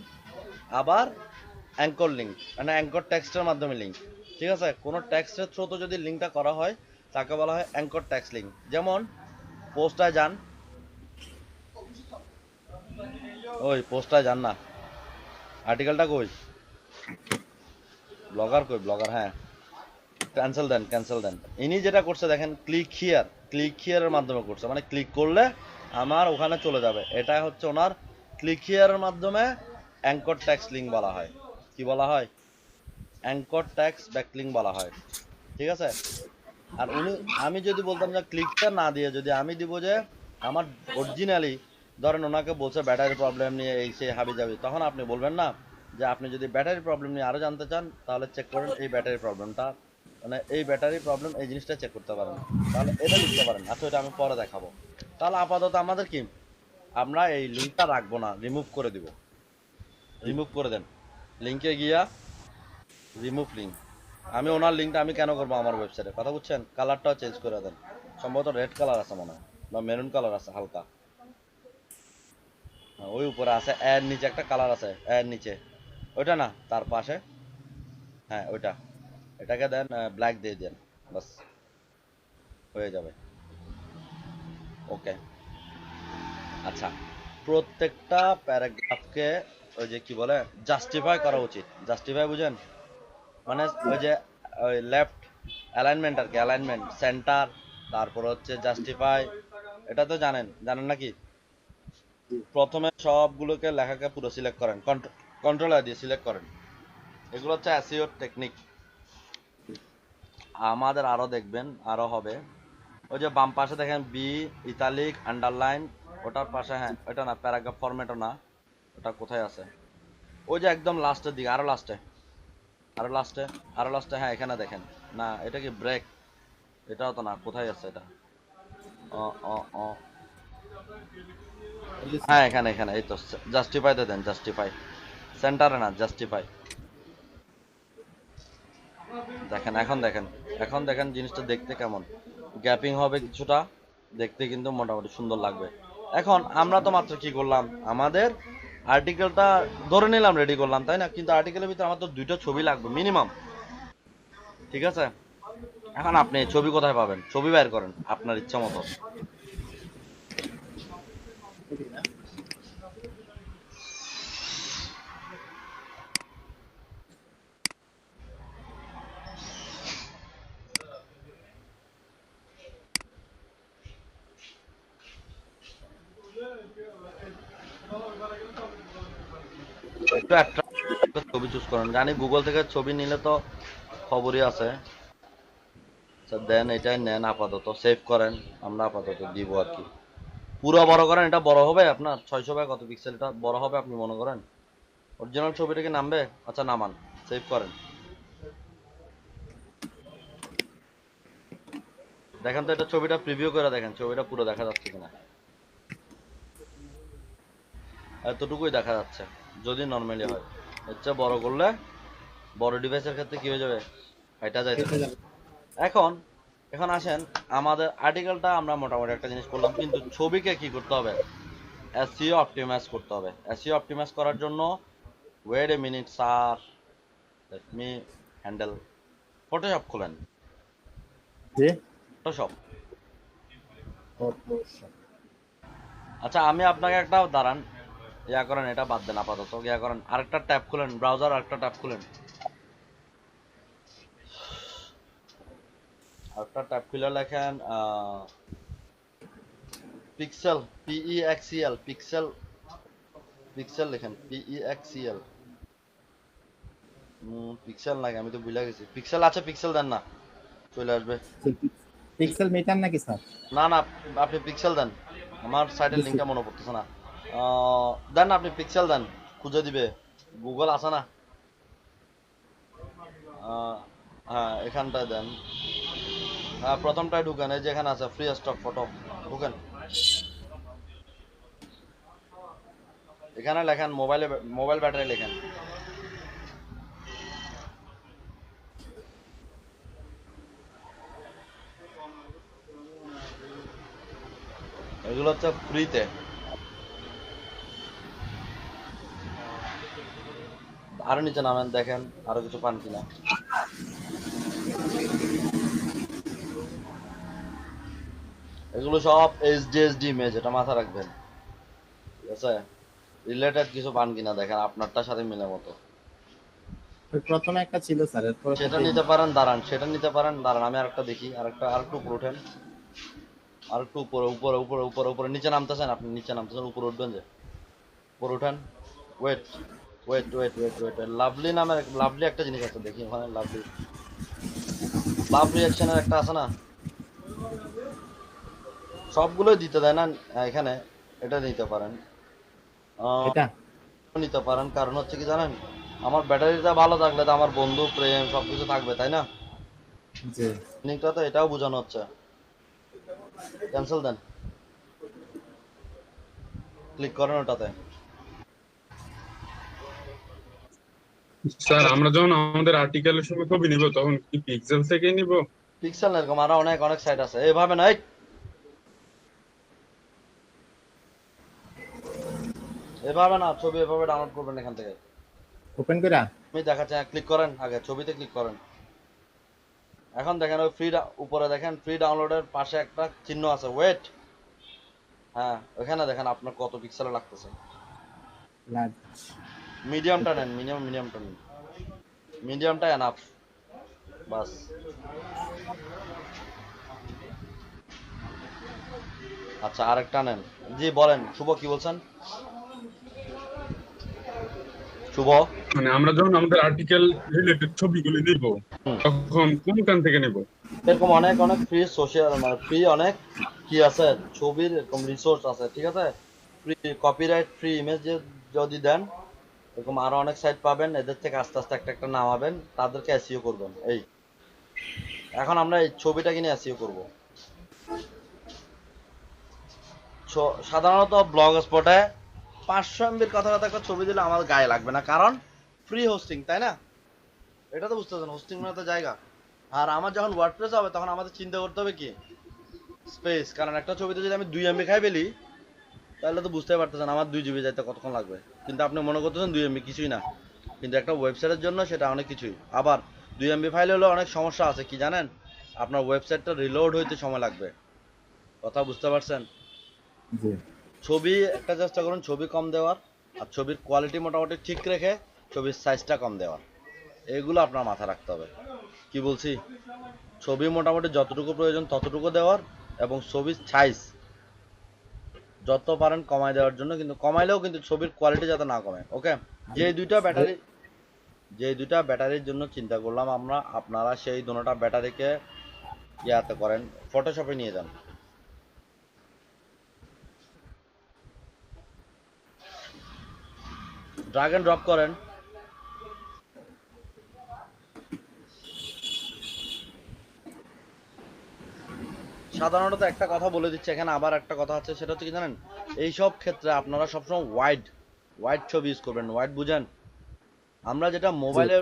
আবার অ্যাঙ্কর লিঙ্ক, মানে অ্যাঙ্কর টেক্সটের মাধ্যমে লিঙ্ক, ঠিক আছে। কোনো টেক্সটের থ্রুতে যদি লিঙ্কটা করা হয় তাকে বলা হয় অ্যাঙ্কর টেক্সট লিঙ্ক। যেমন পোস্টটায় যান, ওই পোস্টটায় যান না, আর্টিকেলটা কই, ব্লগার কই, ব্লগার, হ্যাঁ, ক্যান্সেল দেন, ক্যান্সেল দেন। ইনি যেটা করছে দেখেন, ক্লিক হিয়ার, ক্লিক হিয়ারের মাধ্যমে করছে, মানে ক্লিক করলে আমার ওখানে চলে যাবে। এটা হচ্ছে ওনার ক্লিক হিয়ারের মাধ্যমে অ্যাঙ্কর ট্যাক্স লিঙ্ক বলা হয়। কি বলা হয়? অ্যাঙ্কর ট্যাক্স ব্যাকলিঙ্ক বলা হয়। ঠিক আছে? আর আমি যদি বলতাম যে ক্লিকটা না দিয়ে যদি আমি দিব যে আমার অরিজিনালি, ধরেন ওনাকে বলছে ব্যাটারি প্রবলেম নিয়ে এই সেই হাবি যাবি, তখন আপনি বলবেন না যে আপনি যদি ব্যাটারি প্রবলেম নিয়ে আরো জানতে চান তাহলে চেক করেন এই ব্যাটারি প্রবলেমটা, মানে এই ব্যাটারি প্রবলেম এই জিনিসটা চেক করতে পারেন, তাহলে এটা লিখতে পারেন। আচ্ছা এটা আমি পরে দেখাবো। তাহলে আপাতত আমাদের কি, আমরা এই লিঙ্কটা রাখবো না, রিমুভ করে দিব। রিমুভ করে দেন, লিঙ্কে গিয়া রিমুভ লিঙ্ক। আমি ওনার লিঙ্কটা আমি কেন করবো আমার ওয়েবসাইটে, কথা বুঝছেন? কালারটাও চেঞ্জ করে দেন, সম্ভবত রেড কালার আছে মনে হয়, বা মেরুন কালার আছে হালকা। হ্যাঁ, ওই উপরে আছে, এর নিচে একটা কালার আছে, এর নিচে ওইটা না, তার পাশে, হ্যাঁ ওইটা, এটাকে দেন ব্ল্যাক দিয়ে দেন, বাস হয়ে যাবে। ওকে। আচ্ছা, প্রত্যেকটা প্যারাগ্রাফকে ওই যে কি বলে জাস্টিফাই করা উচিত। জাস্টিফাই বুঝেন? মানে ওই যে ওই লেফট অ্যালাইনমেন্ট আর কি, অ্যালাইনমেন্ট সেন্টার, তারপর হচ্ছে জাস্টিফাই, এটা তো জানেন, জানেন নাকি? প্রথমে সবগুলোকে লেখাকে পুরো সিলেক্ট করেন, কন্ট্রোল দিয়ে সিলেক্ট করেন। এগুলো হচ্ছে এসইও টেকনিক। আমাদের আরো দেখবেন, আরো হবে। ওই যে বাম পাশে দেখেন বি ইতালিক আন্ডারলাইন, ওটার পাশে, হ্যাঁ ওটা না, প্যারাগ্রাফ ফরম্যাটও না, ওটা কোথায় আছে? ওই যে একদম লাস্টের দিকে, আরো লাস্টে, আরো লাস্টে, আরো লাস্টে, হ্যাঁ এখানে দেখেন। না এটা কি ব্রেক? এটাও তো না, কোথায় আছে এটা? অ অ অ হ্যাঁ এখানে, এখানে এই তো, জাস্টিফাইতে দেন, জাস্টিফাই, সেন্টারে না, জাস্টিফাই। দেখেন এখন, দেখেন এখন, দেখেন জিনিসটা দেখতে কেমন, গ্যাপিং হবে কিছুটা, দেখতে কিন্তু মোটামুটি সুন্দর লাগবে। এখন আমরা তো মাত্র কি করলাম, আমাদের আর্টিকেলটা ধরে নিলাম, রেডি করলাম, তাই না? কিন্তু আর্টিকেলের ভিতরে আমার তো 2টা ছবি লাগবে মিনিমাম, ঠিক আছে? এখন আপনি ছবি কোথায় পাবেন? ছবি বের করেন আপনার ইচ্ছা মতো। একটু একটা ছবি চুজ করেন, জানি গুগল থেকে ছবি নিলে তো খবরই আছে। দেন এটাই নেন, আপাতত সেভ করেন, আমরা আপাতত দিব আর কি। পুরো বড় করেন, এটা বড় হবে আপনার 600 বাই কত পিক্সেল, এটা বড় হবে আপনি মনে করেন? অরিজিনাল ছবিটা কি নামবে? আচ্ছা নামান, সেভ করেন। দেখেন তো এটা ছবিটা প্রিভিউ করে দেখেন, ছবিটা পুরো দেখা যাচ্ছে কিনা। এতটুকুই দেখা যাচ্ছে যদি নর্মালি হয়। হচ্ছে বড় করলে বড় ডিভাইসের ক্ষেত্রে কি হয়ে যাবে, এটা যাইতে কেটে পারে। যাবে। এখন এখন আসেন, আমাদের আর্টিকেলটা আমরা মোটামুটি একটা জিনিস করলাম, কিন্তু ছবিকে কি করতে হবে? এসইও অপটিমাইজ করতে হবে। এসইও অপটিমাইজ করার জন্য, wait a minute sir, let me handle. Photoshop খুলেন, যে ফটোশপ। Photoshop। আচ্ছা আমি আপনাকে একটা দাঁড়ান, ইয়া করেন, এটা বাদ দেন আপাতত, ইয়া করেন, আরেকটা ট্যাব খুলেন, ব্রাউজার আরেকটা ট্যাব খুলেন, আরেকটা ট্যাব খুলে লেখেন পিক্সেল, পিইএক্সিএল, পিক্সেল, পিক্সেল লেখেন, পিইএক্সিএল। পিক্সেল নাকি, আমি তো ভুলে গেছি। পিক্সেল আছে, পিক্সেল দেন না, চলে আসবে। পিক্সেল মিটার নাকি স্যার? না না, আপনি পিক্সেল দেন, আমার সাইটের লিঙ্কটা মনে পড়তেছে না। দেন আপনি পিক্সেল দেন, খুঁজে দিবে, গুগল আছে না? হ্যাঁ এখানটায় দেন, হ্যাঁ প্রথমটায় ঢুকেন, এই যেখানে আছে ফ্রি স্টক ফটো, ঢুকেন। এখানে লেখেন মোবাইলে, মোবাইল ব্যাটারি লেখেন। এগুলো হচ্ছে ফ্রিতে। আরো নিচে নামেন, দেখেন আরো কিছু পান কিনা। এগুলো সব এইচডিএসডি ইমেজ, এটা মাথা রাখবেন, ঠিক আছে? রিলেটেড কিছু পান কিনা দেখেন, আপনারটার সাথে মিলে মতো। ওই প্রথমে একটা ছিল স্যার, এরপরে তো সেটা পেইনি। নিতে পারেন, দাঁড়ান সেটা নিতে পারেন, দাঁড়ান আমি আরেকটা দেখি, আরেকটা, আরেকটু উপরে উঠেন, আরেকটু উপরে, উপরে উপরে উপরে উপরে, নিচে নামতেছেন আপনি, নিচে নামতেছেন, উপরে উঠবেন যে। উপরে উঠান। Wait wait wait wait wait lovely নামের লাভলি একটা জিনিস আছে, দেখি ওখানে লাভলি লাভ রিয়াকশনের একটা আছে না, সবগুলোই দিতে দেয় না এখানে। এটা নিতে পারেন, এটা নিতে পারেন, কারণ হচ্ছে কি জানেন, আমার ব্যাটারিটা ভালো থাকলে তো আমার বন্ধু প্রেম সবকিছু থাকবে, তাই না? জি লিঙ্কটা তো এটাও বোঝানো হচ্ছে। ক্যান্সেল দেন, ক্লিক করেন ওটাতে। স্যার আমরা যখন আমাদের আর্টিকেলের সময় ছবি নিব তখন কি পিক্সেল থেকেই নিব? পিক্সেল এরকম আরো অনেক অনেক সাইট আছে, এভাবে না, এভাবে না, ছবি এভাবে ডাউনলোড করবেন এখান থেকে। ওপেন করা। আমি দেখাচ্ছি, ক্লিক করেন, আগে ছবিতে ক্লিক করেন। এখন দেখেন ওই ফ্রি, উপরে দেখেন ফ্রি ডাউনলোডের পাশে একটা চিহ্ন আছে, ওয়েট। হ্যাঁ, ওখানে দেখেন আপনার কত পিক্সেলে লাগতেছে। লার্জ। মিডিয়ামটা নেন, মিডিয়ামটা নেন, মিডিয়ামটা এনাফ, বাস। আচ্ছা আরেকটা নেন। জি বলেন শুভ, কি বলছেন শুভ? মানে আমরা যখন আমাদের আর্টিকেল রিলেটেড ছবিগুলো নিব হুম, তখন কোনখান থেকে নিব? এরকম অনেক অনেক ফ্রি সোশ্যাল, মানে ফ্রি অনেক কি আছে, ছবির এরকম রিসোর্স আছে, ঠিক আছে? ফ্রি কপিরাইট ফ্রি ইমেজ যদি দেন, এরকম আরো অনেক সাইট পাবেন, এদের থেকে আস্তে আস্তে একটা একটা নামাবেন, তাদেরকে এসইও করবেন। এই এখন আমরা এই ছবিটাকে নিয়ে এসইও করব। সাধারণত ব্লগ স্পটে 500 এমবির কথা কথা একটা ছবি দিলে আমার গায়ে লাগবে না, কারণ ফ্রি হোস্টিং, তাই না? এটা তো বুঝতে পারছেন, হোস্টিং মানে তো জায়গা। আর আমার যখন ওয়ার্ডপ্রেস হবে তখন আমাদের চিন্তা করতে হবে কি, স্পেস। কারণ একটা ছবিতে যদি আমি 2 এমবি খাই ফেলি, তাহলে তো বুঝতেই পারতেছেন আমার 2 জিবি যাইতে কতক্ষণ লাগবে। কিন্তু আপনি মনে করতেছেন 2 এমবি কিছুই না, কিন্তু একটা ওয়েবসাইটের জন্য সেটা অনেক কিছুই। আবার 2 এমবি ফাইল হলেও অনেক সমস্যা আছে, কি জানেন? আপনার ওয়েবসাইটটা রিলোড হইতে সময় লাগবে। কথা বুঝতে পারছেন? জি ছবি একটা চেষ্টা করুন ছবি কম দেওয়ার, আর ছবির কোয়ালিটি মোটামুটি ঠিক রেখে ছবির সাইজটা কম দেওয়ার। এগুলো আপনার মাথায় রাখতে হবে। কি বলছি? ছবি মোটামুটি যতটুকু প্রয়োজন ততটুকু দেওয়ার, এবং ছবির সাইজ যত পারেন কমায় দেওয়ার জন্য, কিন্তু কমাইলেও কিন্তু ছবির কোয়ালিটি যাতে না কমে। ওকে? যে দুইটা ব্যাটারি, যে দুইটা ব্যাটারির জন্য চিন্তা করলাম আমরা, আপনারা সেই দুটোটা ব্যাটারিকে ইয়াতে করেন, ফটোশপে নিয়ে যান। ড্রাগ এন্ড ড্রপ করেন। সাধারণত একটা কথা বলে দিচ্ছে এখানে, আবার একটা কথা আছে, সেটা হচ্ছে কি জানেন, এইসব ক্ষেত্রে আপনারা সবসময় ওয়াইড ওয়াইড ছবি ইউজ করবেন। ওয়াইড বুঝেন? আমরা যেটা জি মোবাইলে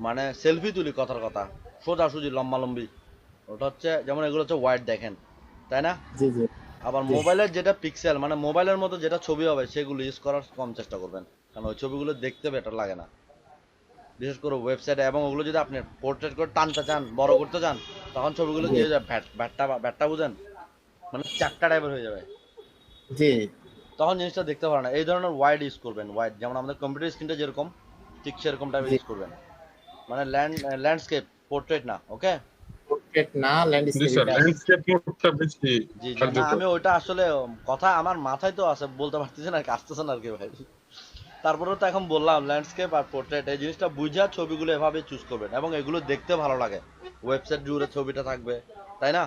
মানে সেলফি তুলি, কথার কথা, সোজাসুজি লম্বা লম্বি, ওটা হচ্ছে যেমন এগুলো হচ্ছে ওয়াইড, দেখেন, তাই না? জি জি আবার জি মোবাইলের যেটা পিক্সেল, মানে মোবাইলের মতো যেটা ছবি হবে সেগুলো ইউজ করার কম চেষ্টা করবেন, কারণ ওই ছবিগুলো দেখতে বেটার লাগে না, বিশেষ করে ওয়েবসাইটে। এবং ওগুলো যদি আপনি পোর্ট্রেট করে টানতে চান, বড় করতে চান, তখন ছবিগুলো কি জি হয়ে যাবে, ভ্যাটটা ভ্যাটটা বুঝেন, মানে চারটা টাইপের হয়ে যাবে, জি তখন জিনিসটা দেখতে পারে না। এই ধরনের ওয়াইড ইউজ করবেন, ওয়াইড, যেমন আমাদের কম্পিউটার স্ক্রিনটা যেরকম, ঠিক সেরকম টাইপের জি ইউজ করবেন। মানে ল্যান্ডস্কেপ, পোর্ট্রেট না। ওকে? পোর্ট্রেট না জি ল্যান্ডস্কেপ স্যার, এটা আছে। ল্যান্ডস্কেপ মোডটা বেশি জি জি, না কার্যকর। আমি ওইটা আসলে কথা আমার মাথায় তো আছে, বলতে পারতেছি না আর কি, আসতেছে না আর কি ভাই। তারপরেও তো এখন বললাম ল্যান্ডস্কেপ আর পোর্ট্রেট, এই জিনিসটা বুঝা ছবিগুলো এভাবে চুজ করবেন, এবং এগুলো দেখতে ভালো লাগে, ওয়েবসাইট জুড়ে ছবিটা থাকবে, তাই না?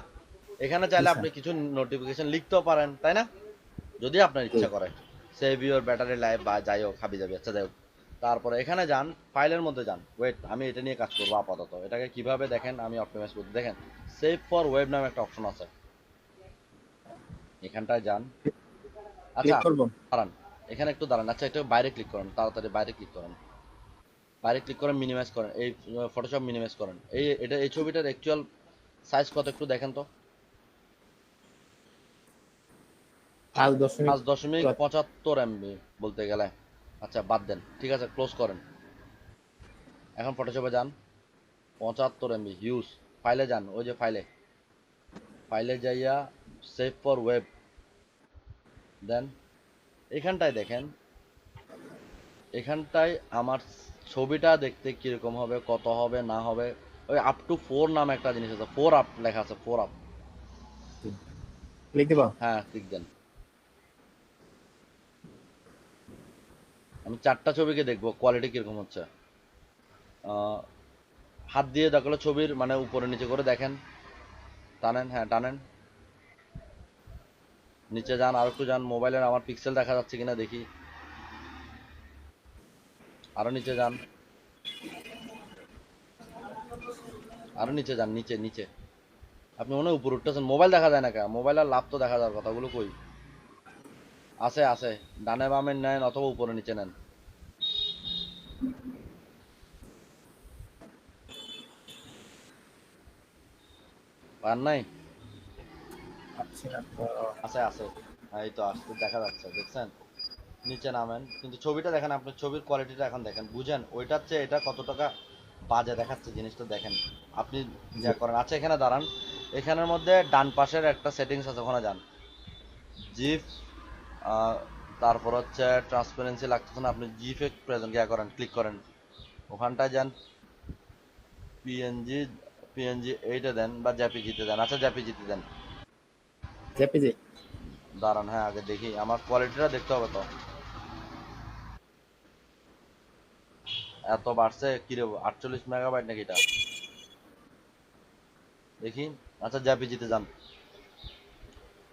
এখানে জি চাইলে স্যার আপনি কিছু নোটিফিকেশন লিখতেও পারেন, তাই না? যদি আপনার জি ইচ্ছা করে, সেভ ইউর ব্যাটারি লাইফ বা যাই হোক, হাবি যাবি, আচ্ছা যাই হোক। তারপরে এখানে যান, ফাইলের মধ্যে যান। ওয়েট, আমি এটা নিয়ে কাজ করবো আপাতত, এটাকে কিভাবে দেখেন আমি অপটিমাইজ করতে, দেখেন সেভ ফর ওয়েব নামে একটা অপশন আছে, এখানটায় যান। আচ্ছা ক্লিক করব। দাঁড়ান, এখানে একটু দাঁড়ান, আচ্ছা একটু বাইরে ক্লিক করেন, তাড়াতাড়ি বাইরে ক্লিক করেন, বাইরে ক্লিক করেন, মিনিমাইজ করেন, এই ফটোশপ মিনিমাইজ করেন। এই ছবিটার অ্যাকচুয়াল সাইজ কত একটু দেখেন তো। 5.7 5.75 MB বলতে গেলে। আচ্ছা বাদ দেন, ঠিক আছে, ক্লোজ করেন। এখন ফটোশপে যান, 75 MB হিউজ। ফাইলে যান, ওই যে ফাইলে, ফাইলে যাইয়া সেভ ফর ওয়েব দেন। এখানটায় দেখেন, এখানটায় আমার ছবিটা দেখতে কিরকম হবে, কত হবে না হবে, ওই আপ টু 4 নামে একটা জিনিস আছে, 4 আপ লেখা আছে, 4 আপ। ক্লিক দিব। হ্যাঁ ক্লিক দেন। আমি 4টা ছবিকে দেখবো কোয়ালিটি কিরকম হচ্ছে। আহ, হাত দিয়ে দেখালো ছবির মানে উপরে নিচে করে দেখেন, টানেন, হ্যাঁ টানেন, নিচে যান, আর একটু যান, মোবাইলের আমার পিক্সেল দেখা যাচ্ছে কিনা দেখি, আরো নিচে যান, আরো নিচে যান, নিচে নিচে। আপনি মনে হয় উপরে উঠতেছেন, মোবাইল দেখা যায় না কে? মোবাইল আর লাভ তো দেখা যাওয়ার কথাগুলো কই? আছে আছে, ডানে বামে নেন অথবা উপরে নিচে নেন। আর নাই? পাচ্ছি না তো। আছে আছে, হ্যাঁ, এই তো আসতে দেখা যাচ্ছে, দেখছেন? নিচে নামেন, কিন্তু ছবিটা দেখেন, আপনি ছবির কোয়ালিটিটা এখন দেখেন, বুঝেন ওইটার চেয়ে এটা কত টাকা বাজে দেখাচ্ছে জিনিসটা দেখেন। আপনি জি যা করেন, আচ্ছা এখানে দাঁড়ান, এখানের মধ্যে ডান পাশের একটা সেটিংস আছে, ওখানে যান, জিফ, তারপর হচ্ছে ট্রান্সপারেন্সি লাগতেছে না, আপনি জিফে প্রেজেন্ট ইয়া করেন, ক্লিক করেন, ওখানটায় যান, পিএনজি, পিএনজি এইটা দেন বা জেপিজিতে দেন, আচ্ছা জেপিজিতে দেন। জেপিজি। দাঁড়ান, হ্যাঁ আগে দেখি আমার কোয়ালিটিটা দেখতে হবে তো। এত বাড়ছে কিরে, 48 মেগাবাইট নাকি এটা? দেখি, আচ্ছা জেপিজিতে যান,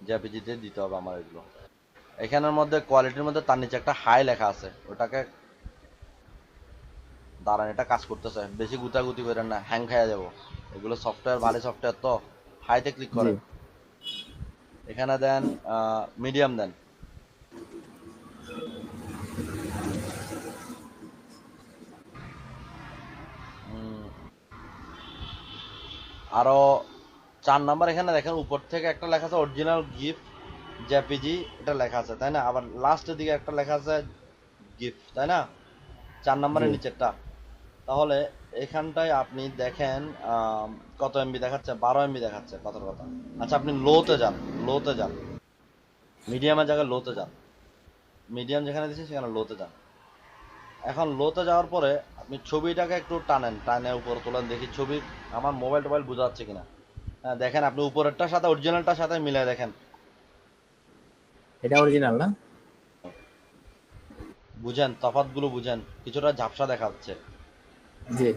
জেপিজিতে দিতে হবে আমার এগুলো। এখানের মধ্যে কোয়ালিটির মধ্যে তার নিচে একটা হাই লেখা আছে, ওটাকে, দাঁড়ান এটা কাজ করতেছে, বেশি গুতাগুতি করেন না, হ্যাং খাইয়া যাবো। এগুলো সফটওয়্যার, ভালো সফটওয়্যার তো। হাইতে ক্লিক জি করেন, এখানে দেন মিডিয়াম দেন, উম, আরো 4 নাম্বার এখানে দেখেন, উপর থেকে একটা লেখা আছে অরিজিনাল গিফট জেপিজি, এটা লেখা আছে তাই না? আবার লাস্টের দিকে একটা লেখা আছে গিফট, তাই না? 4 নাম্বারের জি। নিচেরটা। তাহলে এখানটায় আপনি দেখেন কত এমবি দেখাচ্ছে, 12 এমবি দেখাচ্ছে, কথার কথা। আচ্ছা আপনি লোতে যান, লোতে যান, মিডিয়ামের জায়গায় লোতে যান, মিডিয়াম যেখানে দিচ্ছি সেখানে লোতে যান। এখন লোতে যাওয়ার পরে আপনি ছবিটাকে একটু টানেন, টানে উপরে তোলেন, দেখি ছবি আমার মোবাইল টোবাইল বোঝা যাচ্ছে কিনা। হ্যাঁ দেখেন, আপনি উপরেরটার সাথে অরিজিনালটার সাথে মিলাই দেখেন, এটা অরিজিনাল না? বুঝেন তফাৎগুলো, বুঝেন কিছুটা ঝাপসা দেখা যাচ্ছে। জি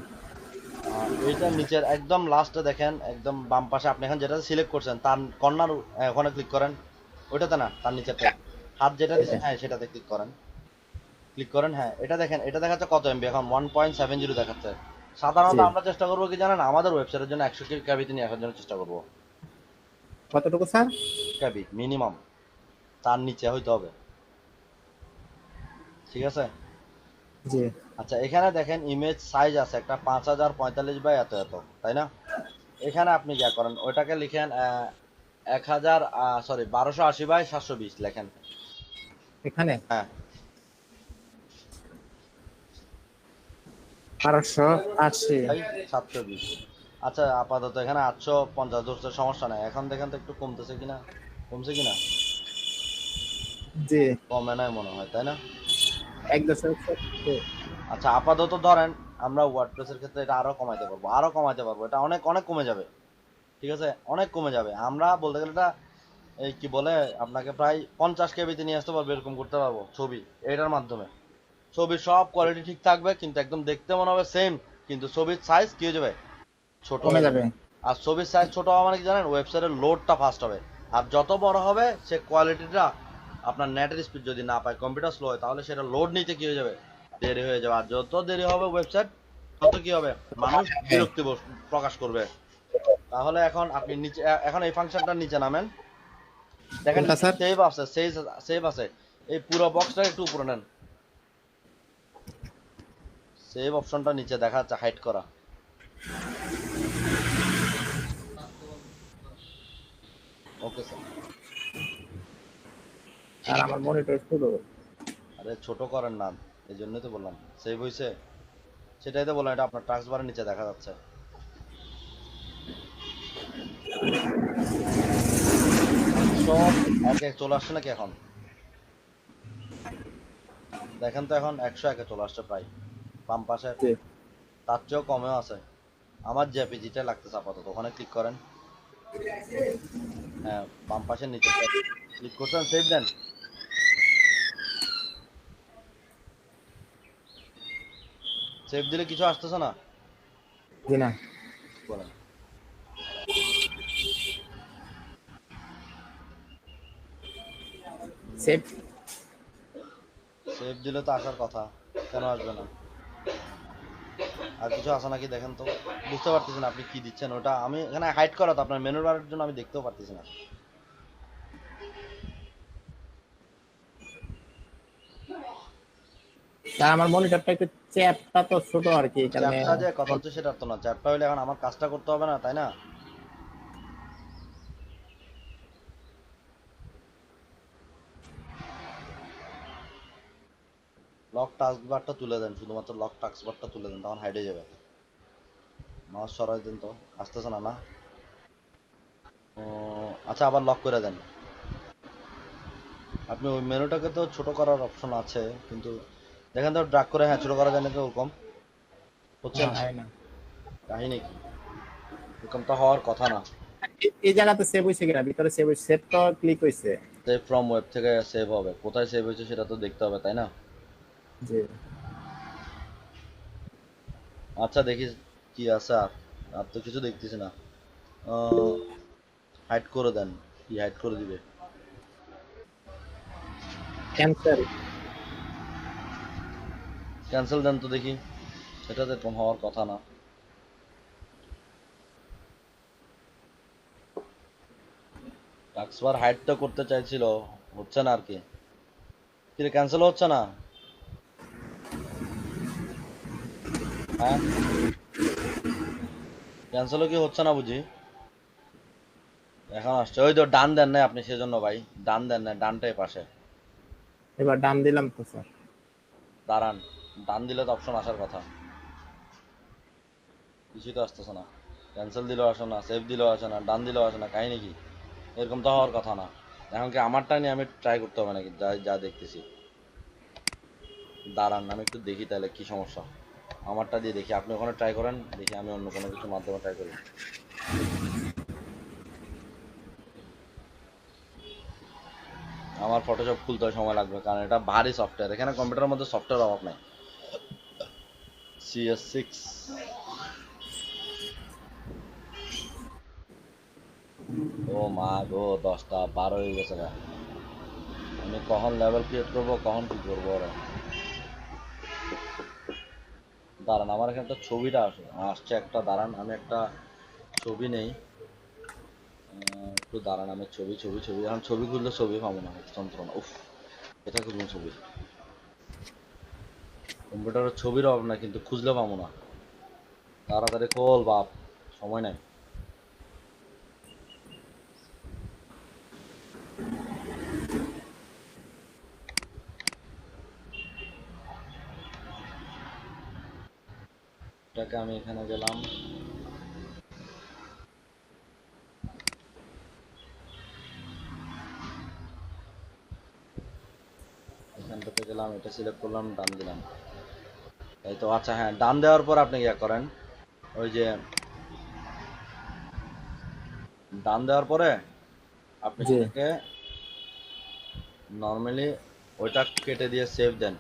এইটার নিচের একদম লাস্টে দেখেন, একদম বাম পাশে আপনি এখন যেটা সিলেক্ট করছেন তার কর্নার, ওখানে ক্লিক করেন, ওইটাতে না, তার নিচেতে হাত যেটা এটা। দিচ্ছেন, হ্যাঁ সেটাতে ক্লিক করেন, ক্লিক করেন, হ্যাঁ এটা দেখেন, এটা দেখাচ্ছে কত এমবি এখন, 1.70 দেখাচ্ছে। সাধারণত জি। আমরা চেষ্টা করবো কি জানেন, আমাদের ওয়েবসাইটের জন্য 100 কেবিতে নিয়ে আসার জন্য চেষ্টা করবো, কতটুকু স্যার? কেবি মিনিমাম, তার নিচে হইতে হবে, ঠিক আছে? জি আচ্ছা এখানে দেখেন ইমেজ সাইজ আছে একটা 5045 বাই এত এত, তাই না? এখানে আপনি যা করেন ওইটাকে লিখেন 1000, সরি 1280 বাই 720 লেখেন। এখানে হ্যাঁ 1280। ভাই 720। আচ্ছা আপাতত এখানে 850 ধরছে, সমস্যা নাই। এখন দেখেন তো একটু কমতেছে কিনা, কমছে কিনা, জি কমে নাই মনে হয়, তাই না? 1.70। আচ্ছা আপাতত ধরেন আমরা ওয়ার্ডপ্রেসের ক্ষেত্রে এটা আরো কমাইতে পারবো, আরো কমাইতে পারবো, এটা অনেক অনেক কমে যাবে, ঠিক আছে? অনেক কমে যাবে, আমরা বলতে গেলে এটা এই কি বলে, আপনাকে প্রায় 50 কেবিতে নিয়ে আসতে পারবো, এরকম করতে পারবো ছবি এটার মাধ্যমে। ছবির সব কোয়ালিটি ঠিক থাকবে, কিন্তু একদম দেখতে মনে হবে সেম, কিন্তু ছবির সাইজ কি হয়ে যাবে, ছোট কমে হয়ে যাবে। যাবে। আর ছবির সাইজ ছোট হওয়া মানে কি জানেন, ওয়েবসাইটের লোডটা ফাস্ট হবে। আর যত বড় হবে সে কোয়ালিটিটা, আপনার নেটের স্পিড যদি না পায়, কম্পিউটার স্লো হয়, তাহলে সেটা লোড নিতে কি হয়ে যাবে, দেরি হয়ে যাবে। আর যত দেরি হবে ওয়েবসাইট, তত কি হবে, মানুষ হ্যাঁ। বিরক্তি প্রকাশ করবে। তাহলে এখন আপনি নিচে, এখন এই ফাংশনটার নিচে নামেন, দেখেন কোনটা স্যার? সেভ আছে, সেভ আছে, এই পুরো বক্সটা একটু উপরে নেন, সেভ অপশনটা নিচে দেখা যাচ্ছে হাইড করা। Okay sir. আর আমার মনিটর শুরু। আরে ছোট করেন না, এই জন্যই তো বললাম সেভ হয়েছে, সেটাই তো বললাম, এটা আপনার টাস্ক বারের নিচে দেখা যাচ্ছে। সব এক এক চলে আসছে নাকি এখন? দেখেন তো এখন 101-এ চলে আসছে প্রায়, বাম পাশে। জি তার চেয়েও কমেও আছে। আমার জেপিজিটা লাগতেছে আপাতত, ওখানে ক্লিক করেন, হ্যাঁ বাম পাশের নিচে ক্লিক করছেন, সেভ দেন। সেভ দিলে কিছু আসতেছে না? জি না। বলেন। সেভ সেভ দিলে তো আসার কথা, কেন আসবে না? আর কিছু আসে নাকি দেখেন তো। বুঝতে পারতেছি না আপনি কি দিচ্ছেন। ওটা আমি এখানে হাইড করা তো আপনার মেনুর বারের জন্য আমি দেখতেও পারতেছি না। তা আমার মনিটরটা একটু চ্যাপটা তো ছোট আর কি, এই কারণে। চ্যাপটা যে কথা হচ্ছে সেটা তো না, চ্যাপটা হইলে এখন আমার কাজটা করতে হবে না, তাই না? লক টাস্ক বারটা তুলে দেন, শুধুমাত্র লক টাস্ক বারটা তুলে দেন, তখন হাইডে যাবে। মাউস সরাই দেন তো, আসতেছে না না। ও, আচ্ছা আবার লক করে দেন। আপনি ওই মেনুটাকে তো ছোট করার অপশন আছে, কিন্তু দেখেন তো ড্রাগ করে, হ্যাঁ ছোট করা যায় নাকি ওরকম হচ্ছে না না। হয় না। কাহিনী কি? এরকম তো হওয়ার কথা না। এই জায়গাতে সেভ হয়েছে কিনা, ভিতরে সেভ হয়েছে, সেভ তো ক্লিক হয়েছে। সেভ ফ্রম ওয়েব থেকে সেভ হবে, কোথায় সেভ হয়েছে সেটা তো দেখতে হবে, তাই না? জি। আচ্ছা দেখি কি আছে। আর আর তো কিছু দেখতেছি না। হাইড করে দেন। কি হাইড করে দিবে? ক্যান্সেল। ক্যান্সেল দেন তো দেখি। এটা তো এরকম হওয়ার কথা না। টাক্সবার হাইড তো করতে চাইছিল, হচ্ছে না আর কি। কি ক্যান্সেল হচ্ছে না? হ্যাঁ, ক্যান্সেলও কি হচ্ছে না বুঝি? এখন আসছে, ওই তো ডান দেন না আপনি, সেজন্য ভাই। ডান দেন না, ডানটাই পাশে। এবার ডান দিলাম তো স্যার। দাঁড়ান, ডান দিলে তো অপশন আসার কথা। কিছুই তো আসতেছে না। ক্যান্সেল দিলেও আসে না, সেভ দিলেও আসে না, ডান দিলেও আসে না, কাহিনী কি? এরকম তো হওয়ার কথা না। এখন কি আমারটা নিয়ে আমি ট্রাই করতে হবে নাকি? যা যা দেখতেছি। দাঁড়ান আমি একটু দেখি তাহলে কি সমস্যা। আমারটা দিয়ে দেখি, আপনি ওখানে ট্রাই করেন, দেখি আমি অন্য কোনো কিছুর মাধ্যমে ট্রাই করি। আমার ফটোশপ খুলতে সময় লাগবে, কারণ এটা ভারী সফটওয়্যার। এখানে কম্পিউটারের মধ্যে সফটওয়্যার অভাব নাই। CS6। ও মা গো, 10টা 12 হয়ে গেছে গা। আমি কখন লেভেল ক্রিয়েট করবো, কখন কি করবো ওরা। দাঁড়ান, আমার এখানে একটা ছবিটা আসছে একটা, দাঁড়ান আমি একটা ছবি নেই। একটু দাঁড়ান, আমি ছবি ছবি ছবি এখন ছবি খুললে ছবি পাবো না, যন্ত্রণা। উফ, এটা খুঁজুন ছবি। কম্পিউটারের ছবির অভাব না, কিন্তু খুঁজলে পাবো না। তাড়াতাড়ি খোল বাপ, সময় নাই। এটাকে আমি এখানে গেলাম, এখানটাতে গেলাম, এটা সিলেক্ট করলাম, ডান দিলাম। এই তো, আচ্ছা হ্যাঁ, ডান দেওয়ার পর আপনি ইয়া করেন, ওই যে ডান দেওয়ার পরে আপনি জি। সেটাকে নর্মালি ওইটা কেটে দিয়ে সেভ দেন।